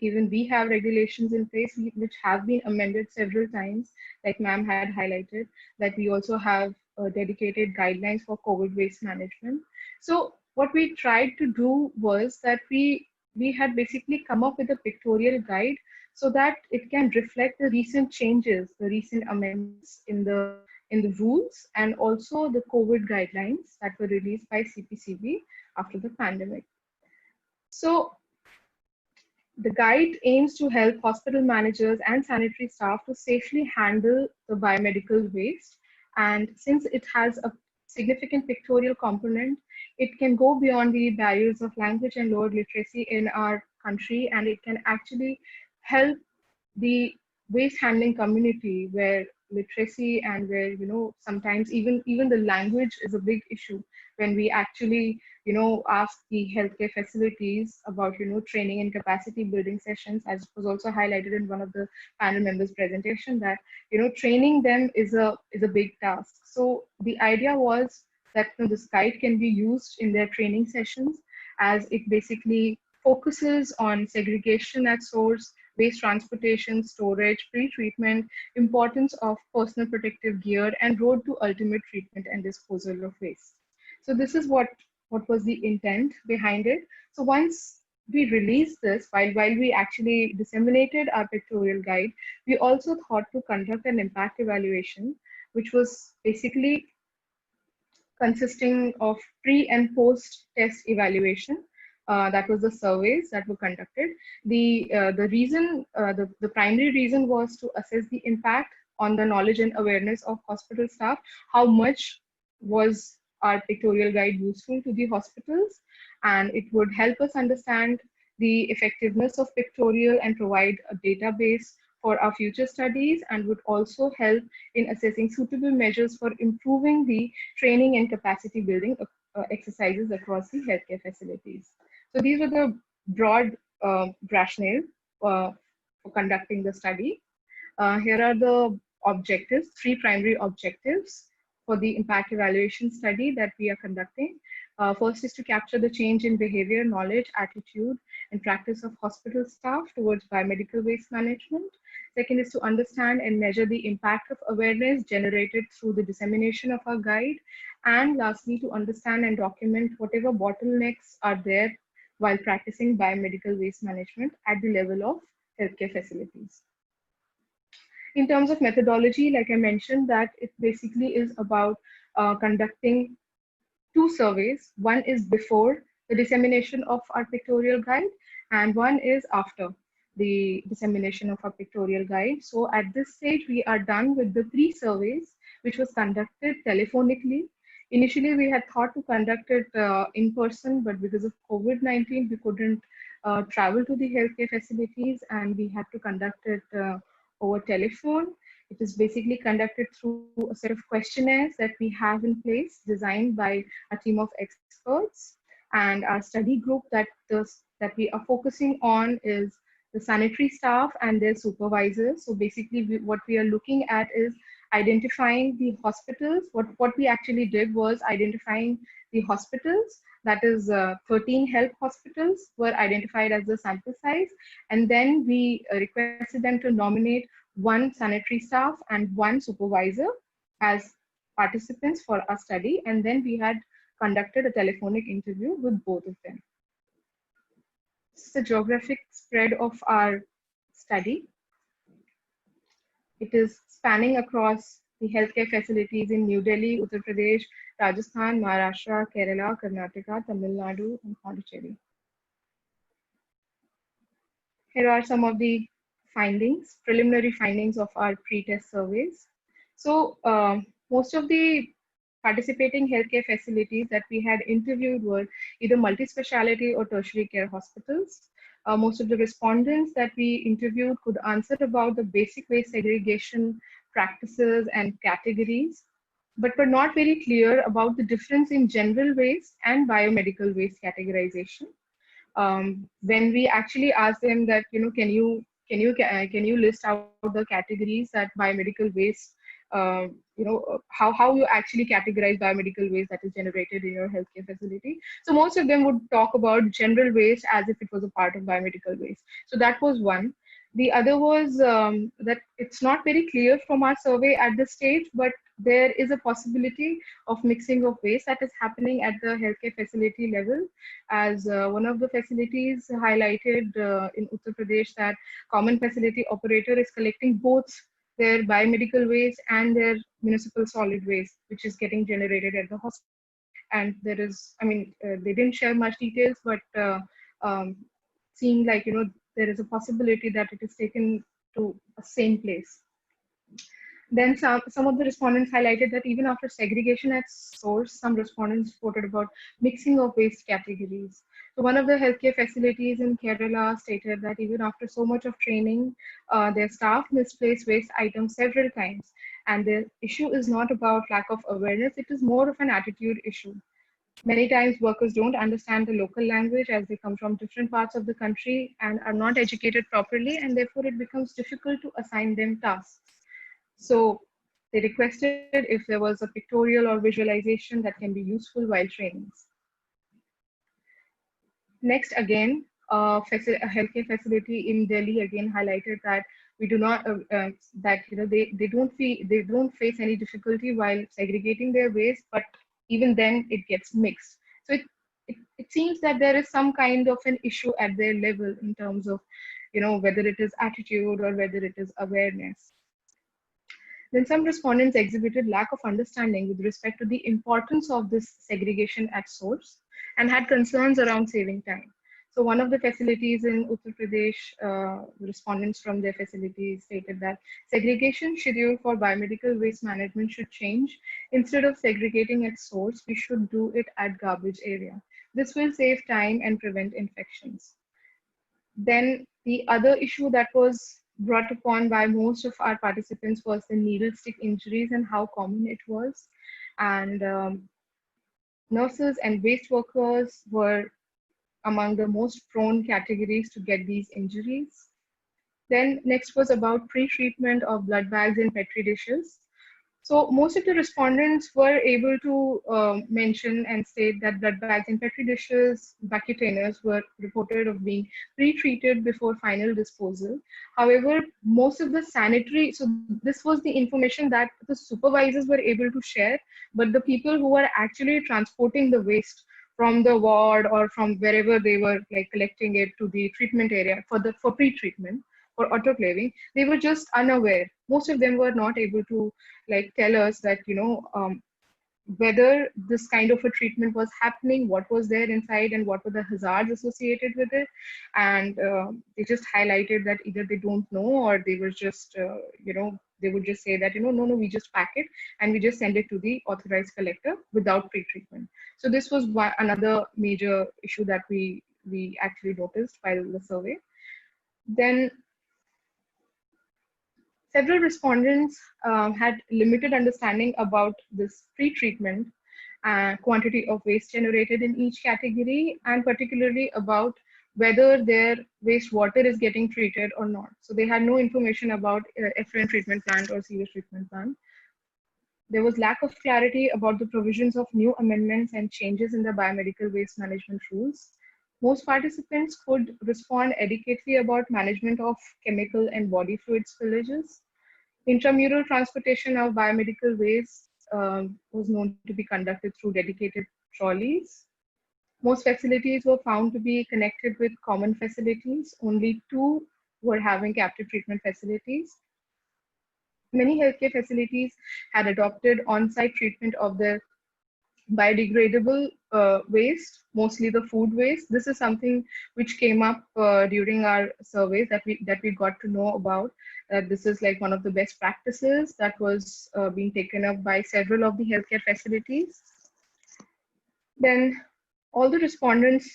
Even we have regulations in place which have been amended several times, like ma'am had highlighted, that we also have dedicated guidelines for COVID waste management. So what we tried to do was that we had basically come up with a pictorial guide so that it can reflect the recent changes, the recent amendments in the rules, and also the COVID guidelines that were released by CPCB after the pandemic. So the guide aims to help hospital managers and sanitary staff to safely handle the biomedical waste. And since it has a significant pictorial component, it can go beyond the barriers of language and lower literacy in our country, and it can actually help the waste handling community where literacy and where sometimes even the language is a big issue when we actually ask the healthcare facilities about training and capacity building sessions, as was also highlighted in one of the panel members presentation, that training them is a big task. So the idea was that this guide can be used in their training sessions, as it basically focuses on segregation at source, waste transportation, storage, pre-treatment, importance of personal protective gear, and road to ultimate treatment and disposal of waste. So this is what was the intent behind it. So once we released this, while we actually disseminated our pictorial guide, we also thought to conduct an impact evaluation, which was basically consisting of pre and post test evaluation. That was the surveys that were conducted. The primary reason was to assess the impact on the knowledge and awareness of hospital staff. How much was our pictorial guide useful to the hospitals? And it would help us understand the effectiveness of pictorial and provide a database for our future studies, and would also help in assessing suitable measures for improving the training and capacity building exercises across the healthcare facilities. So these were the broad rationale for conducting the study. Here are the objectives, 3 primary objectives for the impact evaluation study that we are conducting. First is to capture the change in behavior, knowledge, attitude, and practice of hospital staff towards biomedical waste management. Second is to understand and measure the impact of awareness generated through the dissemination of our guide. And lastly, to understand and document whatever bottlenecks are there while practicing biomedical waste management at the level of healthcare facilities. In terms of methodology, like I mentioned, that it basically is about conducting 2 surveys. One is before the dissemination of our pictorial guide, and one is after the dissemination of our pictorial guide. So at this stage, we are done with the 3 surveys, which was conducted telephonically. Initially, we had thought to conduct it in person, but because of COVID-19, we couldn't travel to the healthcare facilities, and we had to conduct it over telephone. It is basically conducted through a set of questionnaires that we have in place, designed by a team of experts. And our study group that we are focusing on is the sanitary staff and their supervisors. So basically what we are looking at is identifying the hospitals. What we actually did was identifying the hospitals, that is 13 health hospitals were identified as the sample size. And then we requested them to nominate 1 sanitary staff and 1 supervisor as participants for our study. And then we had conducted a telephonic interview with both of them. This is the geographic spread of our study. It is spanning across the healthcare facilities in New Delhi, Uttar Pradesh, Rajasthan, Maharashtra, Kerala, Karnataka, Tamil Nadu, and Pondicherry. Here are some of the findings, preliminary findings of our pre-test surveys. So most of the participating healthcare facilities that we had interviewed were either multi-speciality or tertiary care hospitals. Most of the respondents that we interviewed could answer about the basic waste segregation practices and categories, but were not very clear about the difference in general waste and biomedical waste categorization. When we actually asked them that, can you list out the categories that biomedical waste, how you actually categorize biomedical waste that is generated in your healthcare facility. So most of them would talk about general waste as if it was a part of biomedical waste. So that was one. The other was that it's not very clear from our survey at this stage, but there is a possibility of mixing of waste that is happening at the healthcare facility level. As one of the facilities highlighted in Uttar Pradesh, that common facility operator is collecting both their biomedical waste and their municipal solid waste, which is getting generated at the hospital. And there is, they didn't share much details, but seeing like, there is a possibility that it is taken to a same place. Then some of the respondents highlighted that even after segregation at source, some respondents reported about mixing of waste categories. So one of the healthcare facilities in Kerala stated that even after so much of training, their staff misplaced waste items several times. And the issue is not about lack of awareness, it is more of an attitude issue. Many times workers don't understand the local language as they come from different parts of the country and are not educated properly, and therefore it becomes difficult to assign them tasks. So they requested if there was a pictorial or visualization that can be useful while trainings. Next, again, a healthcare facility in Delhi again highlighted that we do not they don't face any difficulty while segregating their waste, but even then it gets mixed. So it seems that there is some kind of an issue at their level in terms of whether it is attitude or whether it is awareness. Then some respondents exhibited lack of understanding with respect to the importance of this segregation at source and had concerns around saving time. So one of the facilities in Uttar Pradesh, respondents from their facility stated that segregation schedule for biomedical waste management should change. Instead of segregating at source, we should do it at garbage area. This will save time and prevent infections. Then the other issue that was brought upon by most of our participants was the needle stick injuries and how common it was. And nurses and waste workers were among the most prone categories to get these injuries. Then next was about pre-treatment of blood bags in Petri dishes. So most of the respondents were able to mention and state that blood bags in Petri dishes, containers were reported of being pre-treated before final disposal. However, most of the sanitary, so this was the information that the supervisors were able to share, but the people who were actually transporting the waste from the ward or from wherever they were like collecting it to the treatment area for pre-treatment for autoclaving, they were just unaware. Most of them were not able to like tell us that whether this kind of a treatment was happening, what was there inside, and what were the hazards associated with it. And they just highlighted that either they don't know or they were just they would just say that no, we just pack it and we just send it to the authorized collector without pre-treatment. So this was another major issue that we actually noticed while the survey. Then several respondents had limited understanding about this pre-treatment quantity of waste generated in each category, and particularly about whether their wastewater is getting treated or not. So they had no information about effluent treatment plant or sewage treatment plant. There was lack of clarity about the provisions of new amendments and changes in the biomedical waste management rules. Most participants could respond adequately about management of chemical and body fluid spillages. Intramural transportation of biomedical waste was known to be conducted through dedicated trolleys. Most facilities were found to be connected with common facilities. Only 2 were having captive treatment facilities. Many healthcare facilities had adopted on-site treatment of their biodegradable waste, mostly the food waste. This is something which came up during our surveys that we got to know about. This is like one of the best practices that was being taken up by several of the healthcare facilities. Then all the respondents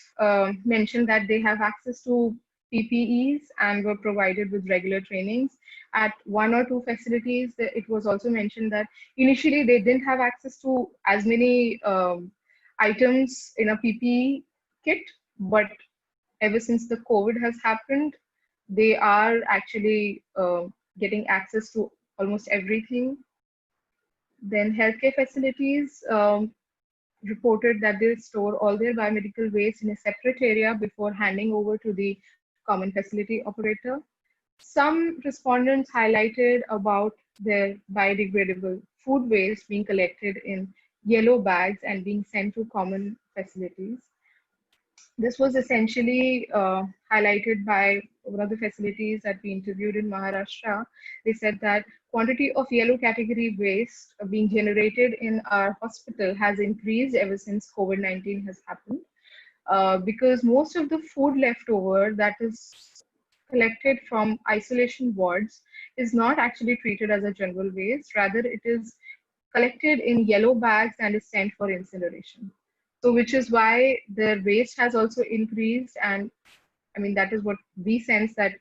mentioned that they have access to PPEs and were provided with regular trainings. At 1 or 2 facilities, it was also mentioned that initially they didn't have access to as many items in a PPE kit, but ever since the COVID has happened, they are actually getting access to almost everything. Then healthcare facilities reported that they store all their biomedical waste in a separate area before handing over to the common facility operator. Some respondents highlighted about their biodegradable food waste being collected in yellow bags and being sent to common facilities. This was essentially highlighted by one of the facilities that we interviewed in Maharashtra. They said that quantity of yellow category waste being generated in our hospital has increased ever since COVID-19 has happened, because most of the food leftover that is collected from isolation wards is not actually treated as a general waste. Rather, it is collected in yellow bags and is sent for incineration. So which is why their waste has also increased. And I mean, that is what we sense that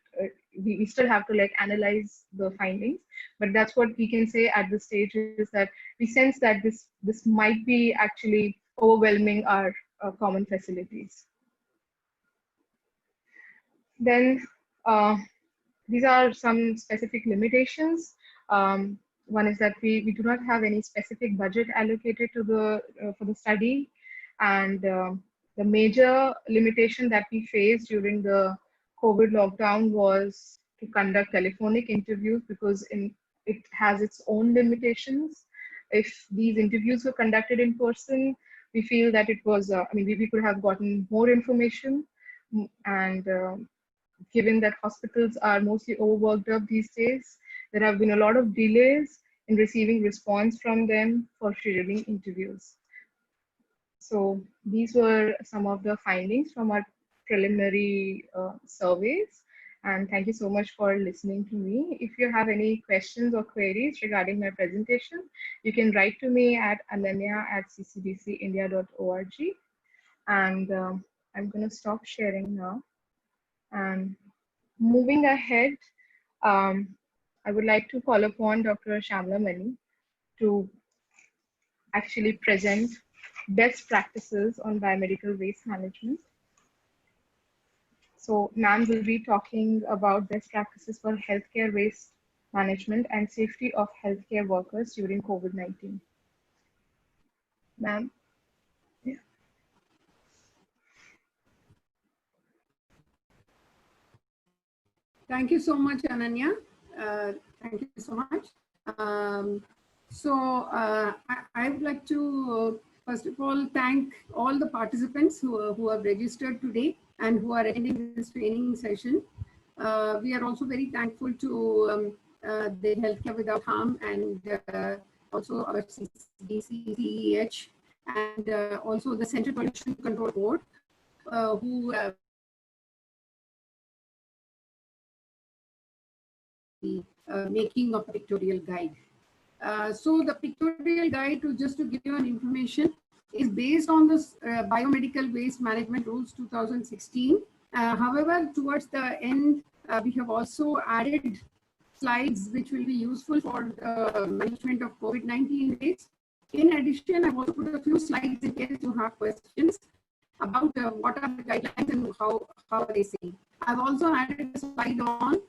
we still have to like analyze the findings, but that's what we can say at this stage is that we sense that this might be actually overwhelming our common facilities. Then these are some specific limitations. One is that we do not have any specific budget allocated to the for the study, and the major limitation that we faced during the COVID lockdown was to conduct telephonic interviews, because it has its own limitations. If these interviews were conducted in person, we feel that it was, I mean, we could have gotten more information. And given that hospitals are mostly overworked up these days, there have been a lot of delays in receiving response from them for scheduling interviews. So these were some of the findings from our preliminary surveys. And thank you so much for listening to me. If you have any questions or queries regarding my presentation, you can write to me at ananya@ccdcindia.org. And I'm going to stop sharing now. And moving ahead, I would like to call upon Dr. Shamla Mani to actually present best practices on biomedical waste management. So ma'am will be talking about best practices for healthcare waste management and safety of healthcare workers during COVID-19. Ma'am. Yeah. Thank you so much, Ananya. Thank you so much. I would like to, first of all, thank all the participants who have registered today and who are attending this training session. We are also very thankful to the Healthcare Without Harm and also our CDC, and also the Central Pollution Control Board, who making of a pictorial guide. So the pictorial guide, just to give you an information, is based on the Biomedical Waste Management Rules 2016. However, towards the end, we have also added slides which will be useful for the management of COVID-19 waste. In addition, I've also put a few slides in case you have questions about what are the guidelines and how are they saying. I've also added a slide on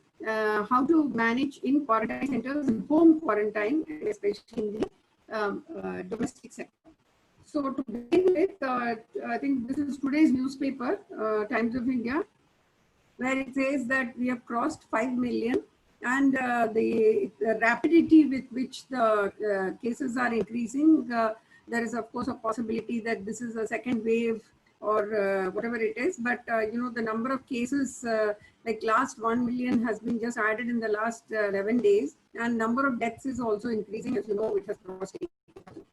how to manage in quarantine centers and home quarantine, especially in the domestic sector. So to begin with, I think this is today's newspaper, Times of India, where it says that we have crossed 5 million, and the rapidity with which the cases are increasing, there is of course a possibility that this is a second wave or whatever it is, but you know, the number of cases like last 1 million has been just added in the last 11 days, and number of deaths is also increasing, as you know, it has crossed 8,000.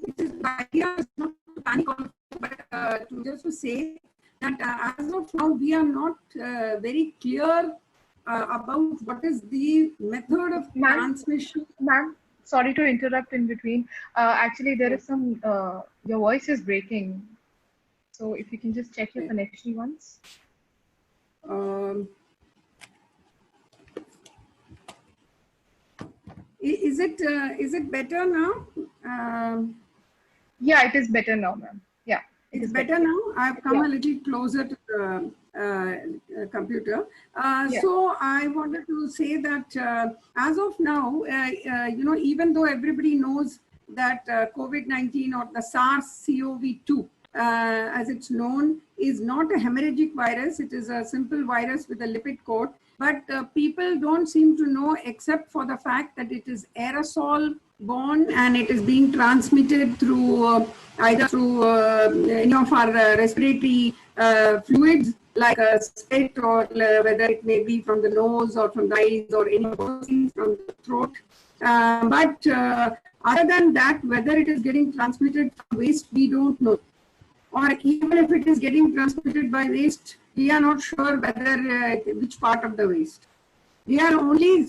It is the idea is not to panic, but just to say that as of now we are not very clear about what is the method of transmission. Ma'am, sorry to interrupt in between. Actually, there is some, your voice is breaking. So if you can just check your connection once. Is it better now? Yeah, it is better now, ma'am. Yeah, it's better now. I've come a little closer to the computer. So I wanted to say that as of now, you know, even though everybody knows that COVID-19 or the SARS-CoV-2, as it's known, is not a hemorrhagic virus. It is a simple virus with a lipid coat. But people don't seem to know, except for the fact that it is aerosol borne and it is being transmitted through either through any of our respiratory fluids like a spit, or whether it may be from the nose or from the eyes or any of those things from the throat. But other than that, whether it is getting transmitted from waste, we don't know. Or even if it is getting transmitted by waste, we are not sure whether which part of the waste. We are only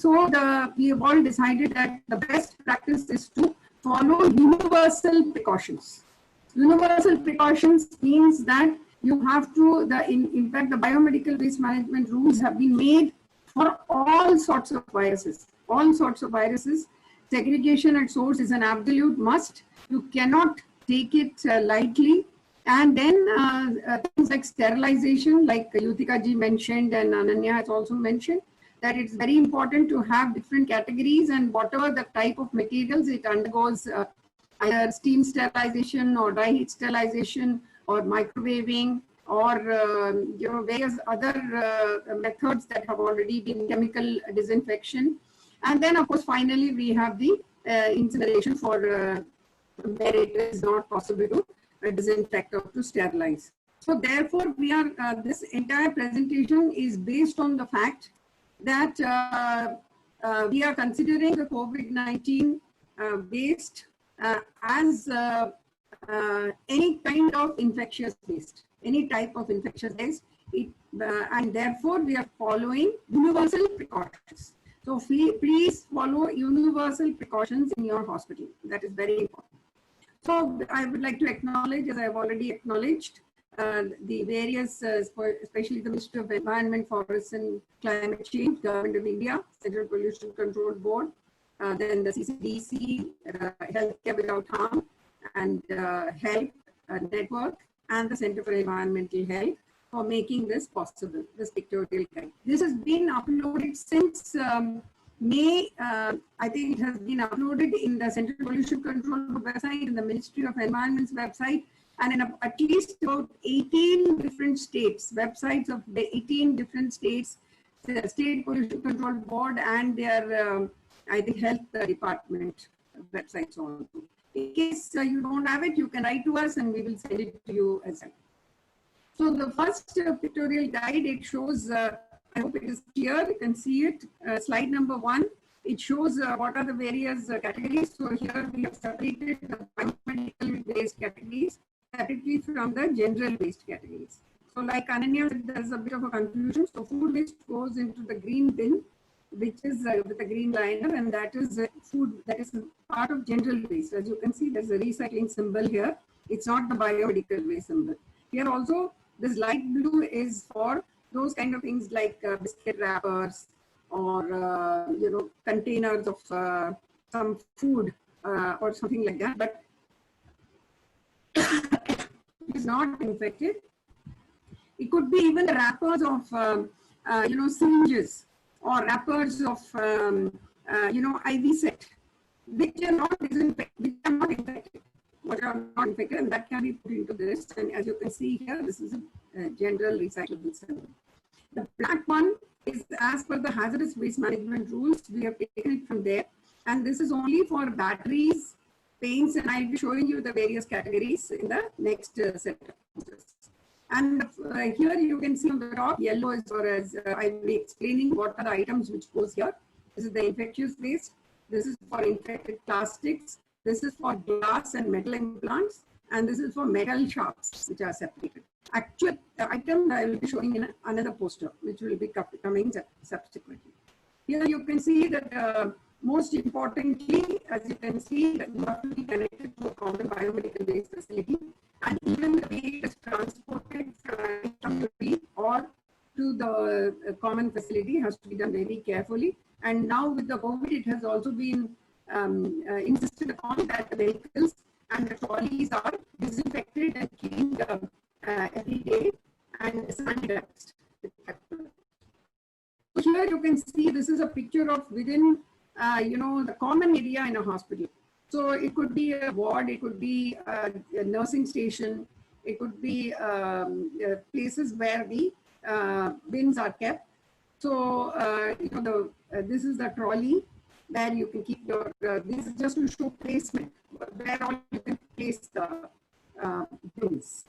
we have all decided that the best practice is to follow universal precautions. Universal precautions means that you have to, in fact, the biomedical waste management rules have been made for all sorts of viruses. All sorts of viruses. Segregation at source is an absolute must. You cannot take it lightly. And then things like sterilization, like Yutika ji mentioned and Ananya has also mentioned, that it's very important to have different categories, and whatever the type of materials, it undergoes either steam sterilization or dry heat sterilization or microwaving or you know, various other methods that have already been chemical disinfection. And then of course finally we have the incineration for where it is not possible to disinfect or to sterilize. So therefore we are this entire presentation is based on the fact that we are considering the COVID-19 waste as any kind of infectious waste, any type of infectious waste. And therefore we are following universal precautions. So please follow universal precautions in your hospital. That is very important. So I would like to acknowledge, as I have already acknowledged, the various, especially the Ministry of Environment, Forests and Climate Change, Government of India, Central Pollution Control Board, then the CCDC, Healthcare Without Harm, and Health Network, and the Center for Environmental Health for making this possible, this pictorial guide. This has been uploaded since May. I think it has been uploaded in the Central Pollution Control website, in the Ministry of Environment's website, and in at least about 18 different states, websites of the 18 different states, the State Pollution Control Board and their, I think, Health Department websites also. In case you don't have it, you can write to us and we will send it to you as well. So the first pictorial guide, it shows, I hope it is clear, you can see it, slide number 1. It shows what are the various categories. So here we have separated the biomedical waste categories separately from the general waste categories. So like Ananya said, there's a bit of a confusion. So food waste goes into the green bin, which is with a green liner, and that is food that is part of general waste. As you can see, there's a recycling symbol here. It's not the biomedical waste symbol. Here also, this light blue is for those kind of things like biscuit wrappers or you know, containers of some food or something like that, but is not infected. It could be even the wrappers of you know, syringes or wrappers of you know, IV set, which are not infected, but are not infected, and that can be put into this. And as you can see here, this is a general recyclable symbol. The black one is as per the hazardous waste management rules. We have taken it from there, and this is only for batteries, paints, and I'll be showing you the various categories in the next set. And here you can see on the top, yellow is for, as I will be explaining what are the items which goes here. This is the infectious waste. This is for infected plastics. This is for glass and metal implants. And this is for metal sharps, which are separated. Actual item I will be showing in another poster, which will be coming subsequently. Here you can see that most importantly, as you can see, that you have to be connected to a common biomedical waste facility, and even the way it is transported from the field or to the common facility has to be done very carefully. And now with the COVID, it has also been insisted upon that the vehicles and the trolleys are disinfected and cleaned every day and sanitized. So here you can see this is a picture of within you know, the common area in a hospital. So it could be a ward, it could be a nursing station, it could be places where the bins are kept. So you know, this is the trolley where you can keep your, this is just to show placement, where all you can place the bins,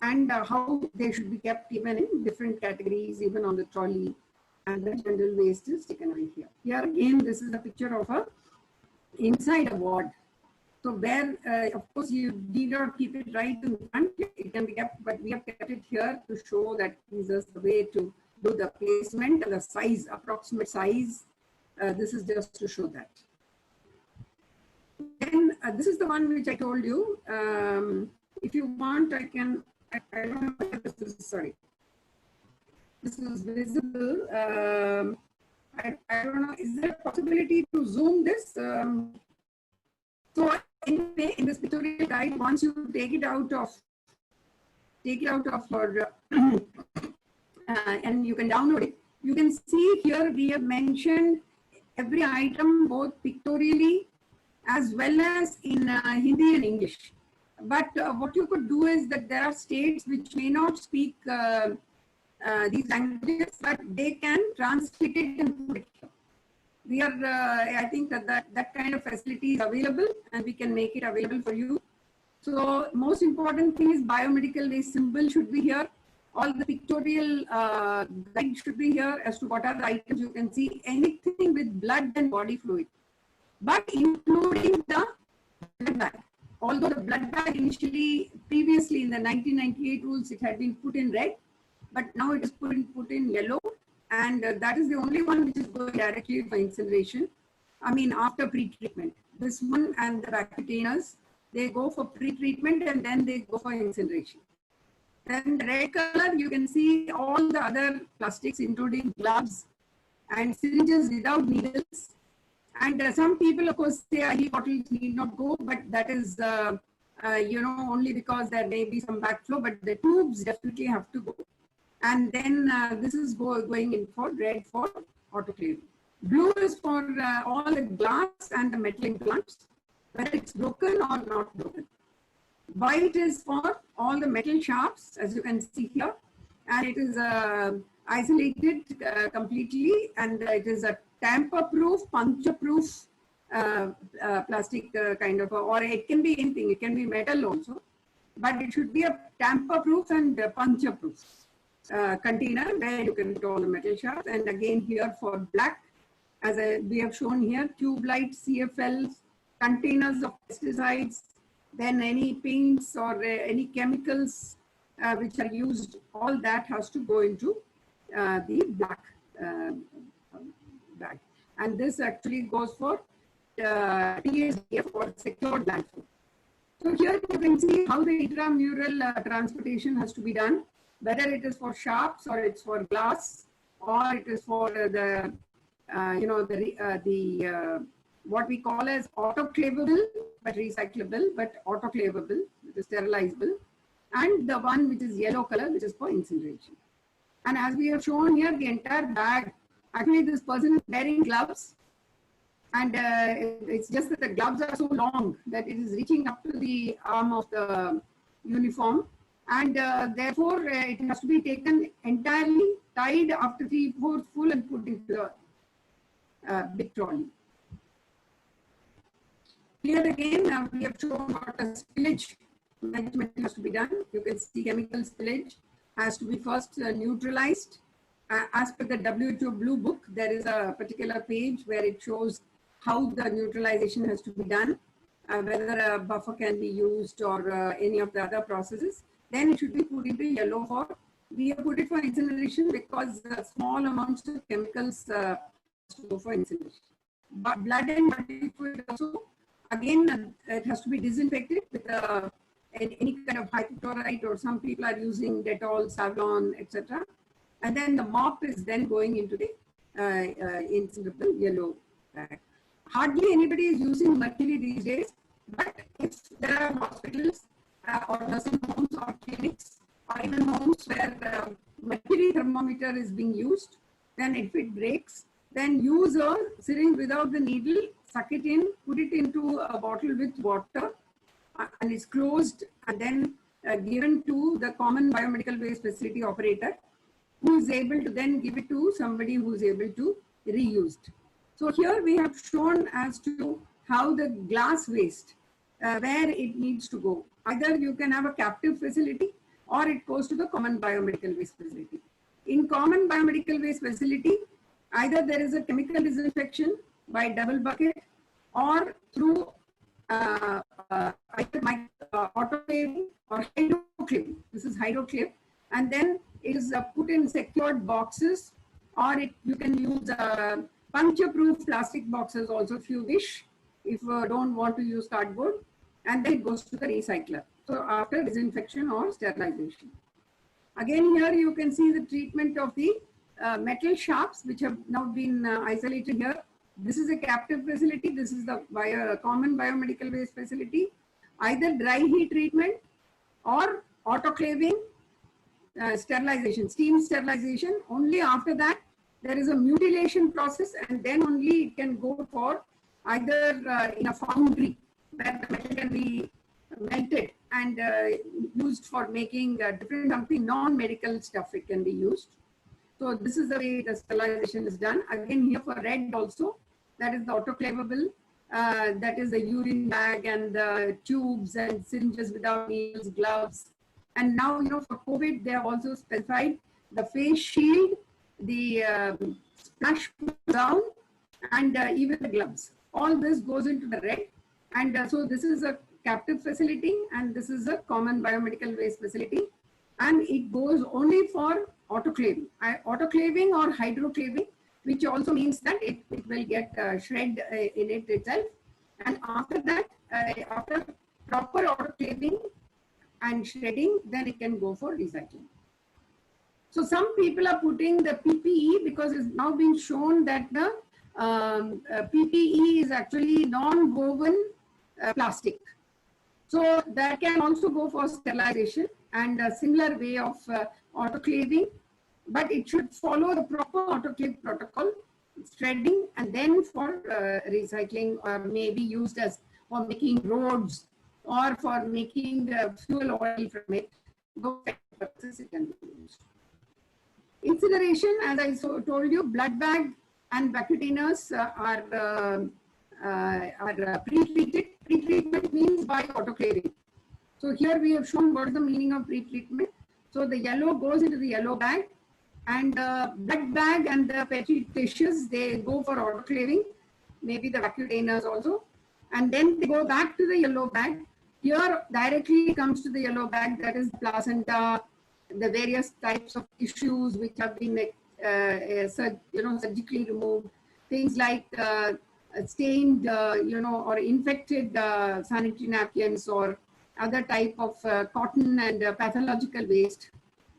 and how they should be kept even in different categories, even on the trolley, and the general waste is taken away here. Here again, this is a picture of a inside a ward. So where, of course, you need not keep it right in front, it can be kept, but we have kept it here to show that this is the way to do the placement and the size, approximate size. This is just to show that. Then this is the one which I told you. If you want, I can, I don't know whether this is, sorry. This is visible. I don't know, is there a possibility to zoom this? So anyway, in this pictorial guide, once you take it out of your, and you can download it, you can see here we have mentioned every item both pictorially as well as in Hindi and English. But what you could do is that there are states which may not speak these languages, but they can translate it and put it here. We are, I think that kind of facility is available, and we can make it available for you. So most important thing is biomedical waste symbol should be here. All the pictorial guide should be here as to what are the items. You can see anything with blood and body fluid, but including the blood bag. although the blood bag initially, previously in the 1998 rules, it had been put in red, but now it is put in yellow, and that is the only one which is going directly for incineration. I mean, after pre-treatment. This one and the vacuum, they go for pre-treatment and then they go for incineration. Then the red color, you can see all the other plastics, including gloves and syringes without needles. And some people, of course, say IV bottles need not go, but that is, only because there may be some backflow, but the tubes definitely have to go. And then this is going in for red for autoclave. Blue is for all the glass and the metal implants, whether it's broken or not broken. White is for all the metal shafts, as you can see here, and it is isolated completely, and it is a tamper-proof, puncture-proof plastic kind of, or it can be anything, it can be metal also, but it should be a tamper-proof and puncture-proof container where you can put all the metal shafts. And again here for black, as we have shown here, tube light, CFLs, containers of pesticides, then any paints or any chemicals which are used, all that has to go into the black bag. And this actually goes for TSDF or secured landfill. So here you can see how the intramural transportation has to be done, whether it is for shafts or it's for glass or it is for the what we call as autoclavable but recyclable, but autoclavable, which is sterilizable, and the one which is yellow color, which is for incineration. And as we have shown here, the entire bag, actually this person is wearing gloves, and it's just that the gloves are so long that it is reaching up to the arm of the uniform, and therefore it has to be taken entirely, tied after 3/4 full and put into the big trolley. Here again, we have shown what a spillage management has to be done. You can see chemical spillage has to be first neutralized. As per the WHO Blue Book, there is a particular page where it shows how the neutralization has to be done, whether a buffer can be used or any of the other processes. Then it should be put into yellow for, we have put it for incineration because small amounts of chemicals go for incineration. But blood and body fluid also, again, it has to be disinfected with any kind of hypochlorite, or some people are using Dettol, Savlon, etc. And then the mop is then going into the incinerable yellow bag. Hardly anybody is using mercury these days, but if there are hospitals or nursing homes or clinics or even homes where mercury thermometer is being used, then if it breaks, then use a syringe without the needle, suck it in, put it into a bottle with water, and it's closed, and then given to the common biomedical waste facility operator, who is able to then give it to somebody who is able to reuse it. So here we have shown as to how the glass waste, where it needs to go. Either you can have a captive facility or it goes to the common biomedical waste facility. In common biomedical waste facility, either there is a chemical disinfection by double bucket or through either autoclaving or hydroclave. This is hydroclave, and then it is put in secured boxes, or you can use puncture-proof plastic boxes also if you wish, if you don't want to use cardboard, and then it goes to the recycler. So after disinfection or sterilization. Again, here you can see the treatment of the metal shafts, which have now been isolated here. This is a captive facility. This is the common biomedical waste facility. Either dry heat treatment or autoclaving, sterilization, steam sterilization. Only after that, there is a mutilation process, and then only it can go for either in a foundry where the metal can be melted and used for making different something non-medical stuff. It can be used. So this is the way the sterilization is done. Again, here for red also, that is the autoclavable, that is the urine bag and the tubes and syringes without needles, gloves. And now, for COVID, they have also specified the face shield, the splash gown, and even the gloves. All this goes into the red. And so this is a captive facility, and this is a common biomedical waste facility, and it goes only for autoclaving, autoclaving or hydroclaving, which also means that it will get shred in it itself. And after that, after proper autoclaving and shredding, then it can go for recycling. So some people are putting the PPE because it's now been shown that the PPE is actually non-woven plastic. So that can also go for sterilization and a similar way of autoclaving, but it should follow the proper autoclave protocol, shredding, and then for recycling, or maybe used as for making roads or for making fuel oil from it. Those purposes it can be used. Incineration, as I told you, blood bag and vacutainers are pre-treated. Pre-treatment means by autoclaving. So here we have shown what is the meaning of pre-treatment. So the yellow goes into the yellow bag, and the blood bag and the petri dishes, they go for autoclaving, maybe the vacutainers also, and then they go back to the yellow bag. Here directly comes to the yellow bag, that is placenta, the various types of tissues which have been surgically removed, things like stained, or infected sanitary napkins or other type of cotton and pathological waste,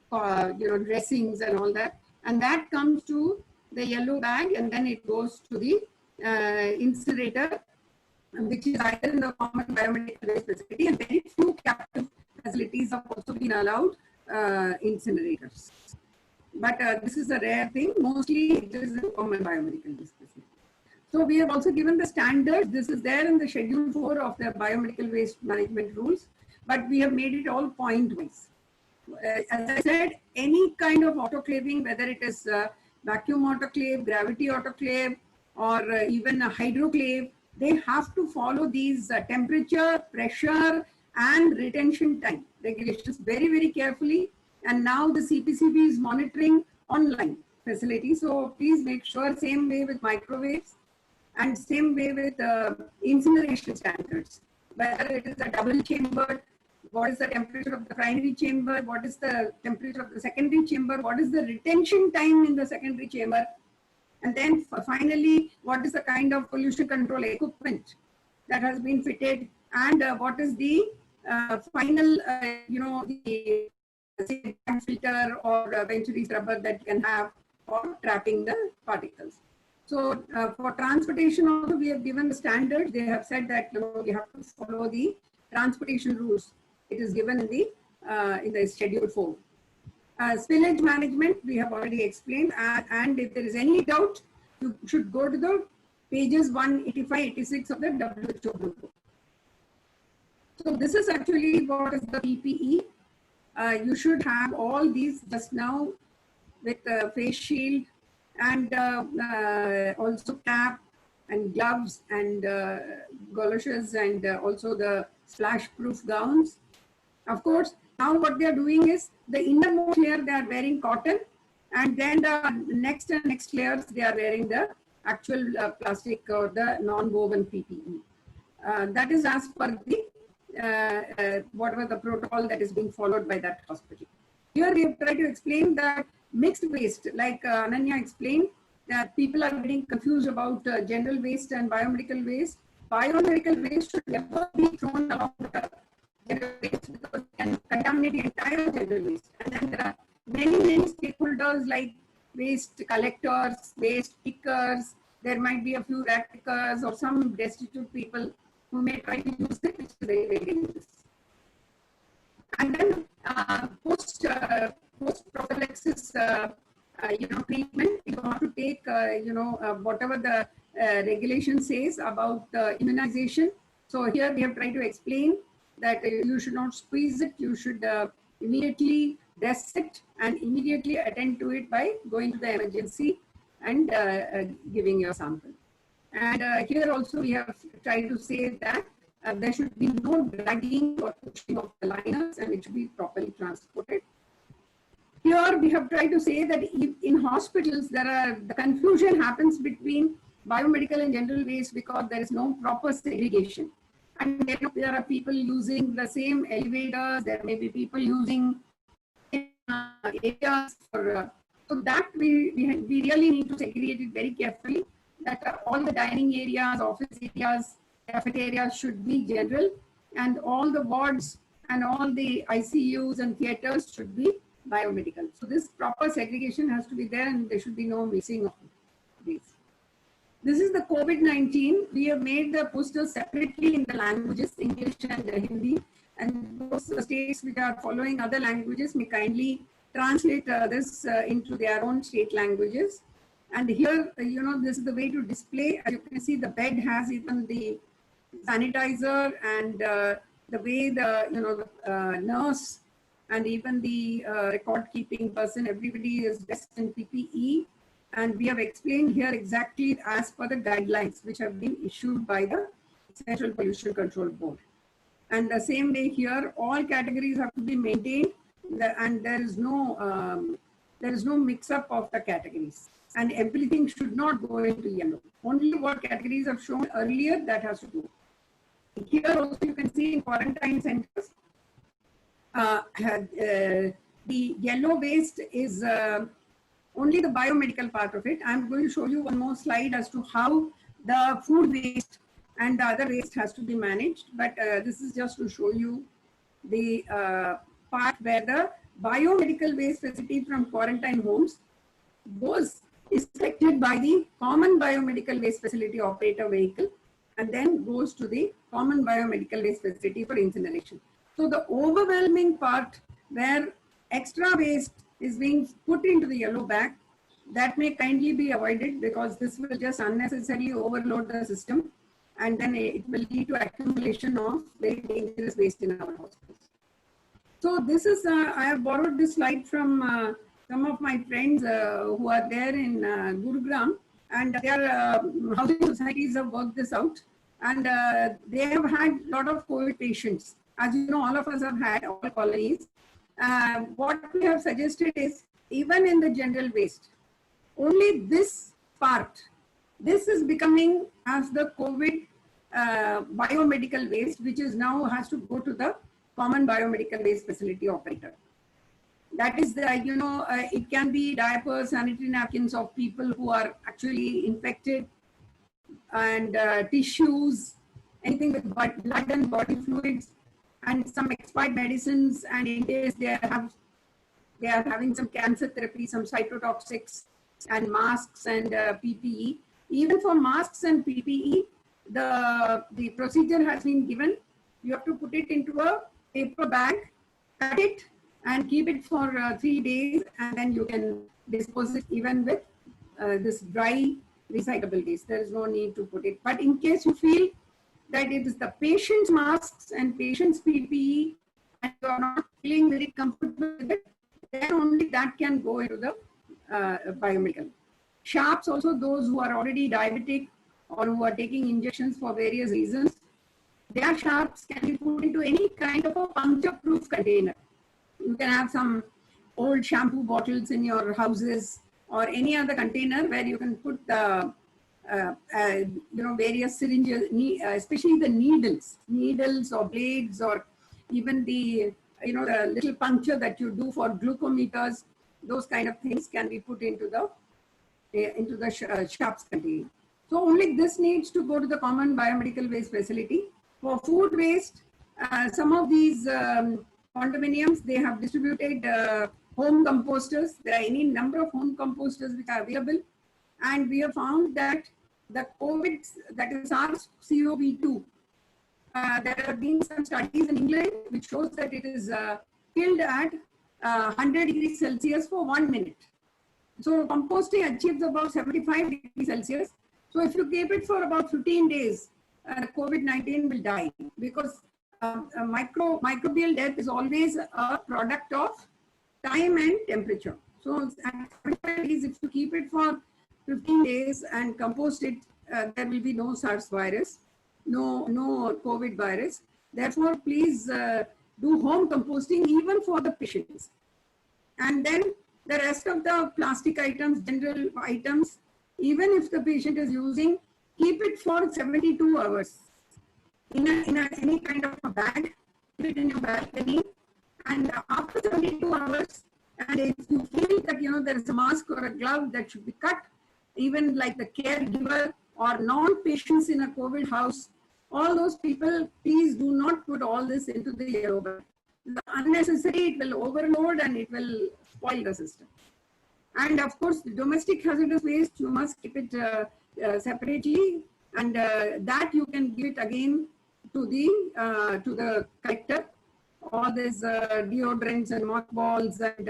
dressings and all that. And that comes to the yellow bag, and then it goes to the incinerator, which is either in the common biomedical waste facility, and very few captive facilities have also been allowed incinerators. But this is a rare thing. Mostly it is in common biomedical waste facility. So we have also given the standards. This is there in the Schedule 4 of the biomedical waste management rules, but we have made it all point-wise. As I said, any kind of autoclaving, whether it is vacuum autoclave, gravity autoclave, or even a hydroclave, they have to follow these temperature, pressure, and retention time regulations very, very carefully. And now the CPCB is monitoring online facility. So please make sure, same way with microwaves and same way with incineration standards, whether it is a double chamber, what is the temperature of the primary chamber, what is the temperature of the secondary chamber, what is the retention time in the secondary chamber, and then finally, what is the kind of pollution control equipment that has been fitted, and what is the final, the filter or venturi scrubber that you can have for trapping the particles. So for transportation also, we have given the standards. They have said that you have to follow the transportation rules. It is given in the Schedule 4. Spillage management, we have already explained, and if there is any doubt, you should go to the pages 185, 86 of the WHO Blue Book. So this is actually what is the PPE. You should have all these just now with face shield and also cap and gloves and galoshes and also the splash-proof gowns. Of course, now what they are doing is the innermost layer they are wearing cotton, and then the next and next layers they are wearing the actual plastic or the non-woven PPE. That is as per the whatever the protocol that is being followed by that hospital. Here we have tried to explain that mixed waste, like Ananya explained, that people are getting confused about general waste and biomedical waste. Biomedical waste should never be thrown along the general waste because it can contaminate the entire general waste. And then there are many stakeholders like waste collectors, waste pickers. There might be a few rat pickers or some destitute people who may try to use it, which is very, very dangerous. And then post prophylaxis, treatment. You have to take, whatever the regulation says about immunization. So here we have tried to explain that you should not squeeze it. You should immediately dress it and immediately attend to it by going to the emergency and giving your sample. And here also we have tried to say that there should be no dragging or pushing of the liners, and it should be properly transported. Here we have tried to say that in hospitals the confusion happens between biomedical and general waste because there is no proper segregation. And then there are people using the same elevators. There may be people using areas for. So that we really need to segregate it very carefully. That all the dining areas, office areas, cafeterias should be general, and all the wards and all the ICUs and theaters should be biomedical. So this proper segregation has to be there, and there should be no mixing of these. This is the COVID-19. We have made the posters separately in the languages, English and Hindi. And those states which are following other languages may kindly translate this into their own state languages. And here, this is the way to display. As you can see, the bed has even the sanitizer, and the way the nurse and even the record-keeping person, everybody is dressed in PPE. And we have explained here exactly as per the guidelines which have been issued by the Central Pollution Control Board. And the same way here, all categories have to be maintained, and there is no mix-up of the categories. And everything should not go into yellow. Only what categories have shown earlier, that has to go. Here also you can see in quarantine centers, the yellow waste is only the biomedical part of it. I'm going to show you one more slide as to how the food waste and the other waste has to be managed. But this is just to show you the part where the biomedical waste facility from quarantine homes is selected by the common biomedical waste facility operator vehicle, and then goes to the common biomedical waste facility for incineration. So the overwhelming part where extra waste is being put into the yellow bag, that may kindly be avoided, because this will just unnecessarily overload the system, and then it will lead to accumulation of very dangerous waste in our hospitals. So this is, I have borrowed this slide from some of my friends who are there in Gurugram, and their housing societies have worked this out, and they have had a lot of COVID patients. As you know, all of us have had, all colonies. What we have suggested is, even in the general waste, only this part, this is becoming as the COVID biomedical waste, which is now has to go to the common biomedical waste facility operator. That is the, it can be diapers, sanitary napkins of people who are actually infected, and tissues, anything with blood and body fluids, and some expired medicines, and in case they are having some cancer therapy, some cytotoxics, and masks and PPE. Even for masks and PPE, the procedure has been given. You have to put it into a paper bag, cut it, and keep it for 3 days, and then you can dispose it even with this dry recyclable waste. There is no need to put it. But in case you feel that it is the patient's masks and patient's PPE, and you are not feeling very comfortable with it, then only that can go into the biomedical. Sharps also, those who are already diabetic or who are taking injections for various reasons, their sharps can be put into any kind of a puncture-proof container. You can have some old shampoo bottles in your houses, or any other container where you can put the various syringes, especially the needles or blades, or even the the little puncture that you do for glucometers. Those kind of things can be put into the sharps container. So only this needs to go to the common biomedical waste facility. For food waste, some of these condominiums, they have distributed home composters. There are any number of home composters which are available, and we have found that the COVID, that is SARS-CoV-2, there have been some studies in England which shows that it is killed at 100 degrees Celsius for 1 minute. So composting achieves about 75 degrees Celsius. So if you keep it for about 15 days, COVID-19 will die, because microbial death is always a product of time and temperature. So at 75 days, if you keep it for 15 days and compost it, there will be no SARS virus, no COVID virus. Therefore, please do home composting even for the patients. And then the rest of the plastic items, general items, even if the patient is using, keep it for 72 hours. in any kind of a bag, keep it in your balcony, and after 72 hours, and if you feel that there is a mask or a glove that should be cut, even like the caregiver or non-patients in a COVID house, all those people, please do not put all this into the yellow bag. Unnecessary, it will overload and it will spoil the system. And of course, the domestic hazardous waste, you must keep it separately, and that you can give it again to the collector. All these deodorants and mothballs and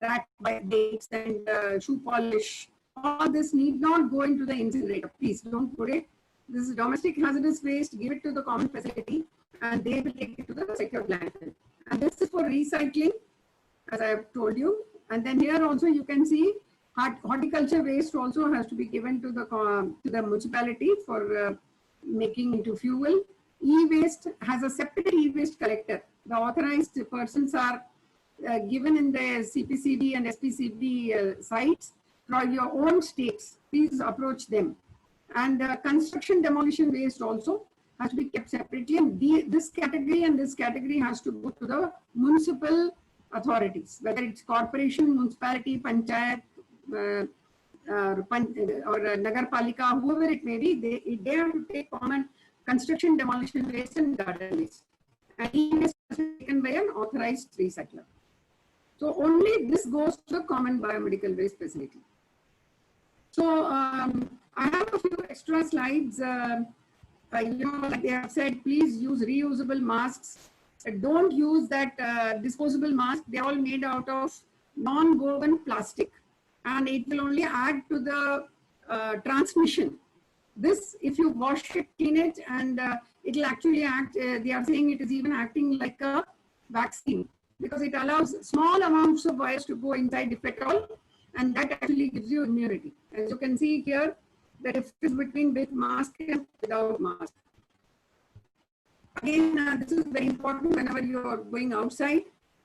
rat baits and shoe polish, all this need not go into the incinerator. Please don't put it. This is domestic hazardous waste. Give it to the common facility, and they will take it to the secure landfill. And this is for recycling, as I have told you. And then here also you can see horticulture waste also has to be given to the municipality for making into fuel. E-waste has a separate e-waste collector. The authorized persons are given in the CPCB and SPCB sites from your own states. Please approach them. And construction demolition waste also has to be kept separately. And this category and this category has to go to the municipal authorities, whether it's corporation, municipality, panchayat, or Nagar Palika, whoever it may be, they have to take common construction demolition waste and garden waste. And e-waste is taken by an authorized recycler. So only this goes to the common biomedical waste facility. So I have a few extra slides. Like they have said, please use reusable masks. Don't use that disposable mask. They're all made out of non-woven plastic, and it will only add to the transmission. This, if you wash it, clean it, and it will actually act, they are saying it is even acting like a vaccine, because it allows small amounts of virus to go inside, if at all, and that actually gives you immunity. As you can see here, the difference between with mask and without mask. Again, this is very important whenever you are going outside,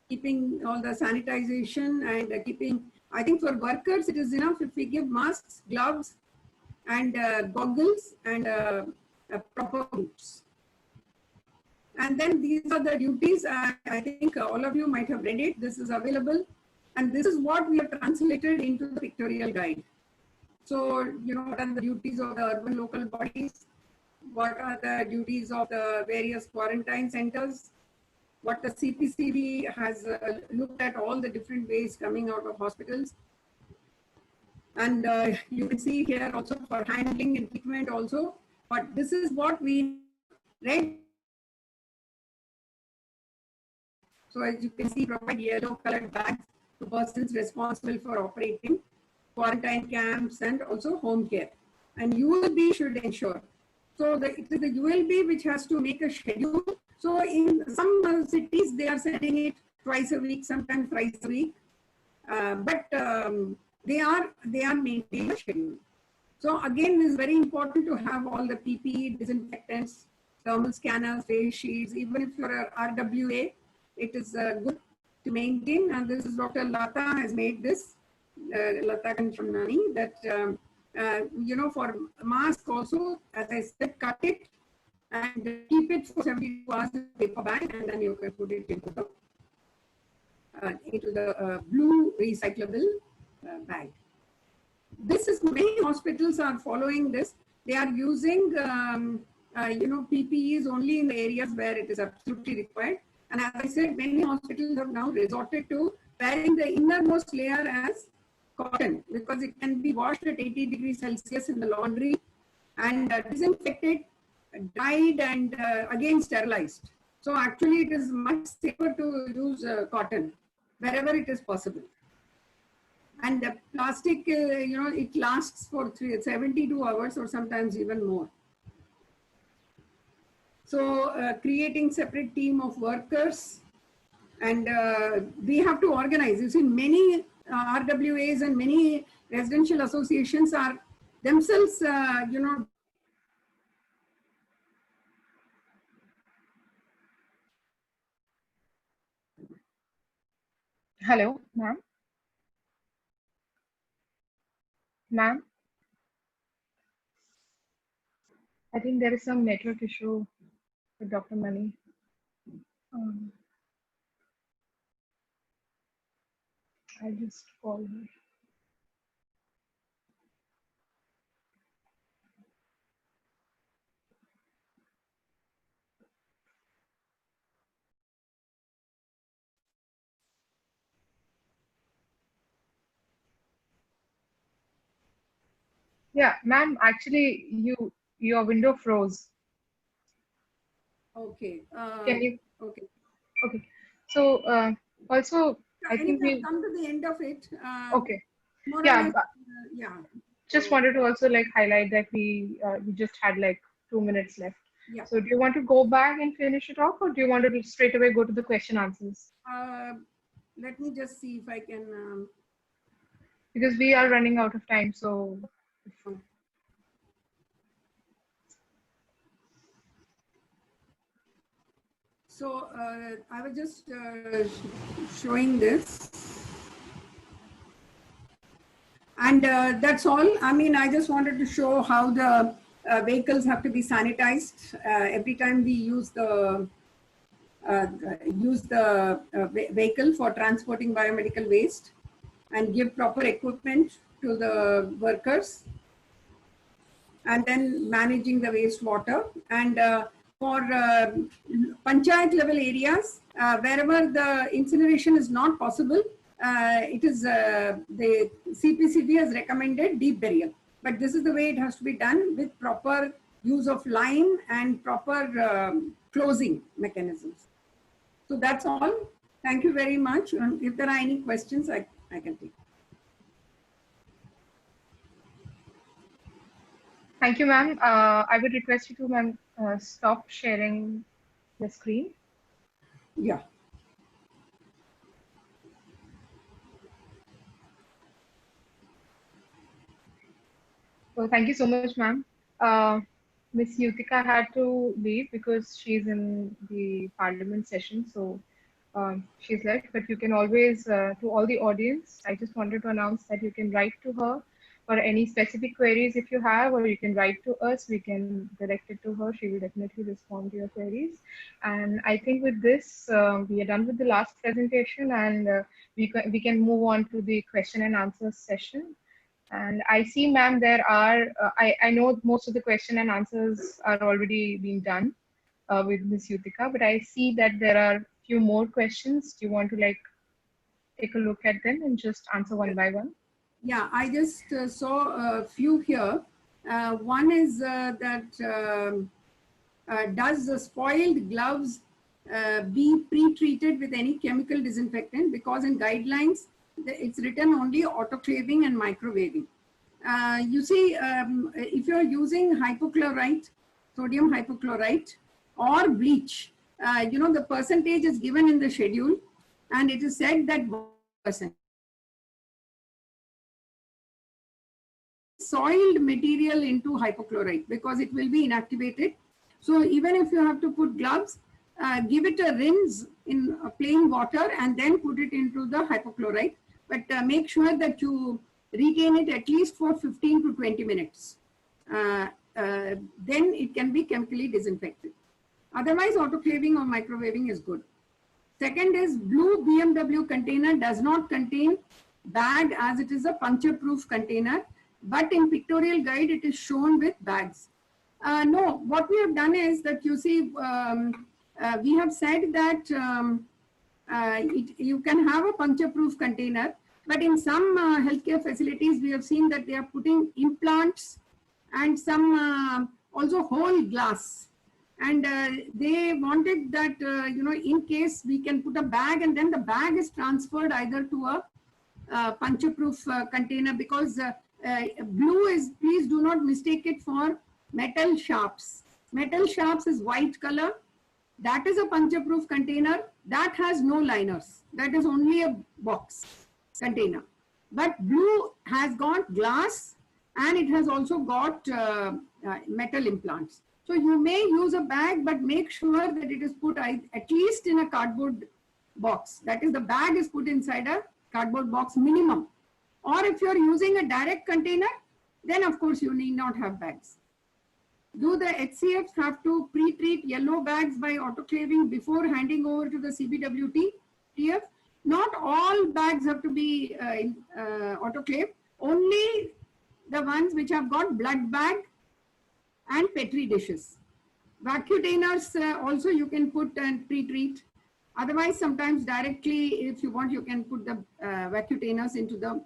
keeping all the sanitization and keeping, I think for workers, it is enough if we give masks, gloves, and goggles and proper boots. And then these are the duties. I think all of you might have read it. This is available. And this is what we have translated into the pictorial guide. So, what are the duties of the urban local bodies? What are the duties of the various quarantine centers? What the CPCB has looked at all the different ways coming out of hospitals. And you can see here also for handling and treatment also. But this is what we read. So as you can see, provide yellow colored bags to persons responsible for operating quarantine camps and also home care. And ULB should ensure. So it is the ULB which has to make a schedule. So in some cities, they are sending it twice a week, sometimes thrice a week. But they are maintaining a schedule. So again, it's very important to have all the PPE, disinfectants, thermal scanners, face shields. Even if you're a RWA, it is good to maintain. And this is Dr. Lata has made this, Lata Kanchamnani, that for mask also, as I said, cut it and keep it for 72 hours in a paper bag, and then you can put it into the blue recyclable bag. This is, many hospitals are following this. They are using PPEs only in the areas where it is absolutely required. And as I said, many hospitals have now resorted to wearing the innermost layer as cotton, because it can be washed at 80 degrees Celsius in the laundry and disinfected, dried, and again sterilized. So actually it is much safer to use cotton wherever it is possible. And the plastic, it lasts for 72 hours or sometimes even more. So creating separate team of workers, and we have to organize. You see, many RWAs and many residential associations are themselves, Hello, ma'am. Ma'am, I think there is some network issue with Dr. Mani. I just call her. Yeah, ma'am, actually, your window froze. Okay. Can you? Okay. Okay. So also, I Anyway, think I've we. come to the end of it. Okay. More or Yeah, less, yeah. just So, wanted to also like highlight that we just had like 2 minutes left. yeah. So do you want to go back and finish it off, or do you want to straight away go to the question answers? Let me just see if I can. Because we are running out of time. So So I was just showing this. And that's all. I mean, I just wanted to show how the vehicles have to be sanitized every time we use the vehicle for transporting biomedical waste, and give proper equipment to the workers, and then managing the wastewater. And for panchayat level areas, wherever the incineration is not possible, it is the CPCB has recommended deep burial. But this is the way it has to be done, with proper use of lime and proper closing mechanisms. So that's all. Thank you very much. And if there are any questions, I can take. thank you, ma'am. I would request you to, ma'am, stop sharing the screen. Yeah. So thank you so much, ma'am. Miss Yutika had to leave because she's in the parliament session. So she's left, but you can always, to all the audience, I just wanted to announce that you can write to her for any specific queries if you have, or you can write to us. We can direct it to her. She will definitely respond to your queries. And I think with this, we are done with the last presentation, and we can move on to the question and answer session. And I see, ma'am, there are, I know most of the question and answers are already being done with Ms. Yutika, but I see that there are few more questions. Do you want to like take a look at them and just answer one by one? Yeah, I just saw a few here. One is that does the spoiled gloves be pre-treated with any chemical disinfectant? Because in guidelines, it's written only autoclaving and microwaving. You see, if you're using hypochlorite, sodium hypochlorite, or bleach, you know, the percentage is given in the schedule, and it is said that 1%. Soiled material into hypochlorite, because it will be inactivated. So even if you have to put gloves, give it a rinse in plain water and then put it into the hypochlorite. But make sure that you retain it at least for 15 to 20 minutes. Then it can be chemically disinfected. Otherwise, autoclaving or microwaving is good. Second is, blue BMW container does not contain bag, as it is a puncture-proof container, but in pictorial guide it is shown with bags. No, what we have done is that, you see, we have said that you can have a puncture-proof container, but in some healthcare facilities we have seen that they are putting implants and some also whole glass. And they wanted that, you know, in case we can put a bag, and then the bag is transferred either to a puncture-proof container, because blue is, please do not mistake it for metal sharps. Metal sharps is white color. That is a puncture-proof container. That has no liners. That is only a box container. But blue has got glass, and it has also got metal implants. So you may use a bag, but make sure that it is put at least in a cardboard box. That is, the bag is put inside a cardboard box minimum. Or if you're using a direct container, then of course you need not have bags. Do the HCFs have to pre-treat yellow bags by autoclaving before handing over to the CBWT-TF? Not all bags have to be autoclaved. Only the ones which have got blood bag and Petri dishes. Vacutainers also you can put and pre-treat. Otherwise, sometimes directly, if you want, you can put the vacutainers into the,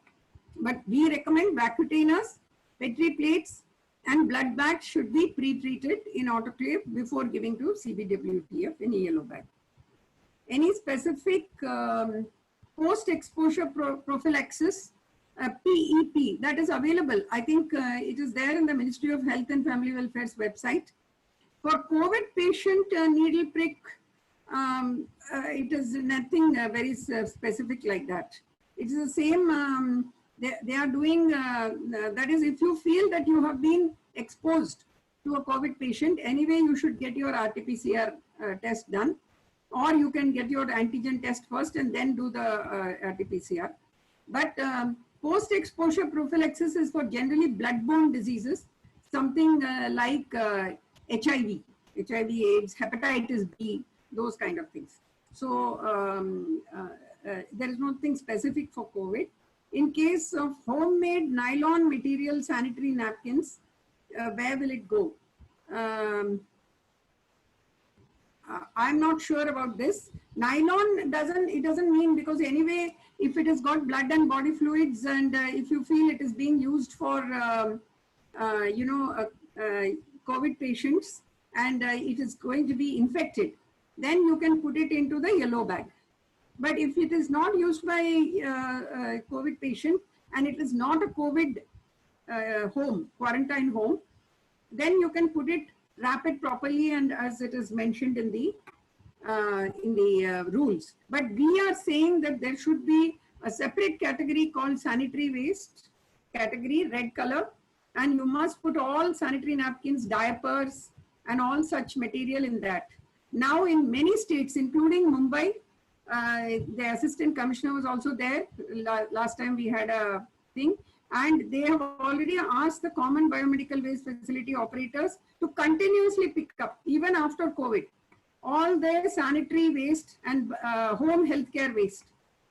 but we recommend vacutainers, Petri plates, and blood bags should be pre-treated in autoclave before giving to CBWTF in a yellow bag. Any specific post-exposure prophylaxis, PEP, that is available. I think it is there in the Ministry of Health and Family Welfare's website. For COVID patient needle prick, it is nothing very specific like that. It is the same, they are doing, that is, if you feel that you have been exposed to a COVID patient, anyway, you should get your RT-PCR test done, or you can get your antigen test first and then do the RT-PCR. But post-exposure prophylaxis is for generally bloodborne diseases, something like HIV, AIDS, hepatitis B, those kind of things. So there is nothing specific for COVID. In case of homemade nylon material sanitary napkins, where will it go? I'm not sure about this. Nylon doesn't mean, because anyway, if it has got blood and body fluids, and if you feel it is being used for, COVID patients, and it is going to be infected, then you can put it into the yellow bag. But if it is not used by COVID patient and it is not a COVID quarantine home, then you can put it, wrap it properly, and as it is mentioned in the rules. But we are saying that there should be a separate category called sanitary waste category, red color, and you must put all sanitary napkins, diapers, and all such material in that. Now in many states, including Mumbai, the assistant commissioner was also there. Last time we had a thing, and they have already asked the common biomedical waste facility operators to continuously pick up, even after COVID, all their sanitary waste and home healthcare waste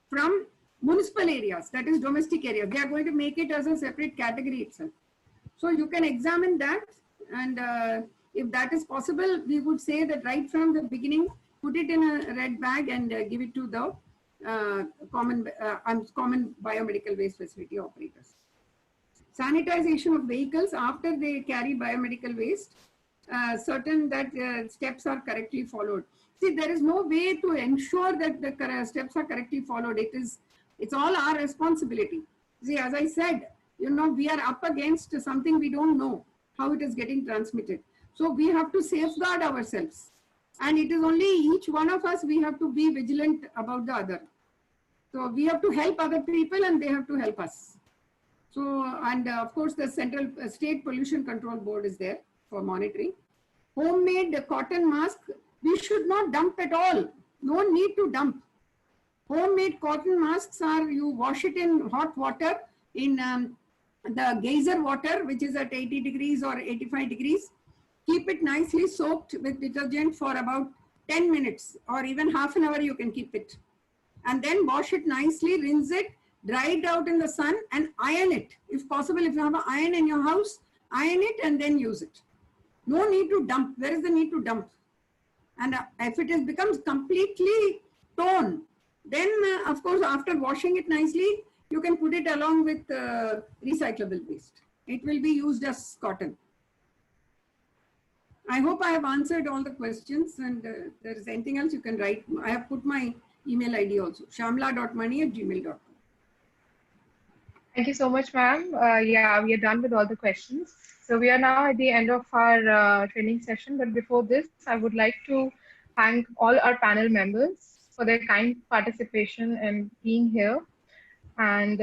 from municipal areas, that is domestic areas. They are going to make it as a separate category itself. So you can examine that, and if that is possible, we would say that right from the beginning, put it in a red bag and give it to the common biomedical waste facility operators. Sanitization of vehicles after they carry biomedical waste, certain that steps are correctly followed. See, there is no way to ensure that the steps are correctly followed. It's all our responsibility. See, as I said, we are up against something we don't know how it is getting transmitted. So we have to safeguard ourselves. And it is only each one of us, we have to be vigilant about the other. So we have to help other people and they have to help us. So, and of course, the Central State Pollution Control Board is there for monitoring. Homemade cotton mask, we should not dump at all. No need to dump. Homemade cotton masks are, you wash it in hot water, in the geyser water, which is at 80 degrees or 85 degrees. Keep it nicely soaked with detergent for about 10 minutes or even half an hour you can keep it. And then wash it nicely, rinse it, dry it out in the sun and iron it. If possible, if you have an iron in your house, iron it and then use it. No need to dump. Where is the need to dump? And if it becomes completely torn, then of course, after washing it nicely, you can put it along with recyclable waste. It will be used as cotton. I hope I have answered all the questions, and if there is anything else you can write. I have put my email ID also, shamla.mani@gmail.com. Thank you so much, ma'am. Yeah, we are done with all the questions. So we are now at the end of our training session. But before this, I would like to thank all our panel members for their kind participation and being here, and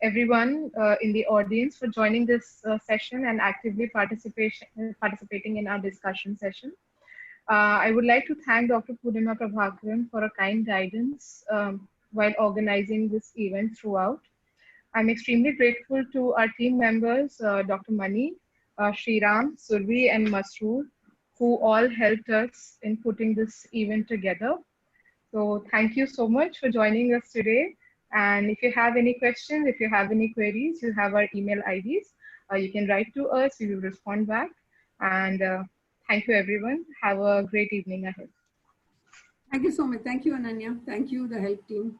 everyone in the audience for joining this session and actively participating in our discussion session. I would like to thank Dr. Purnima Prabhakaran for a kind guidance while organizing this event throughout. I'm extremely grateful to our team members, Dr. Mani, Shriram, Survi, and Masroor, who all helped us in putting this event together. So thank you so much for joining us today. And if you have any questions, if you have any queries, you have our email IDs. You can write to us, we will respond back. And thank you, everyone. Have a great evening ahead. Thank you so much. Thank you, Ananya. Thank you, the help team.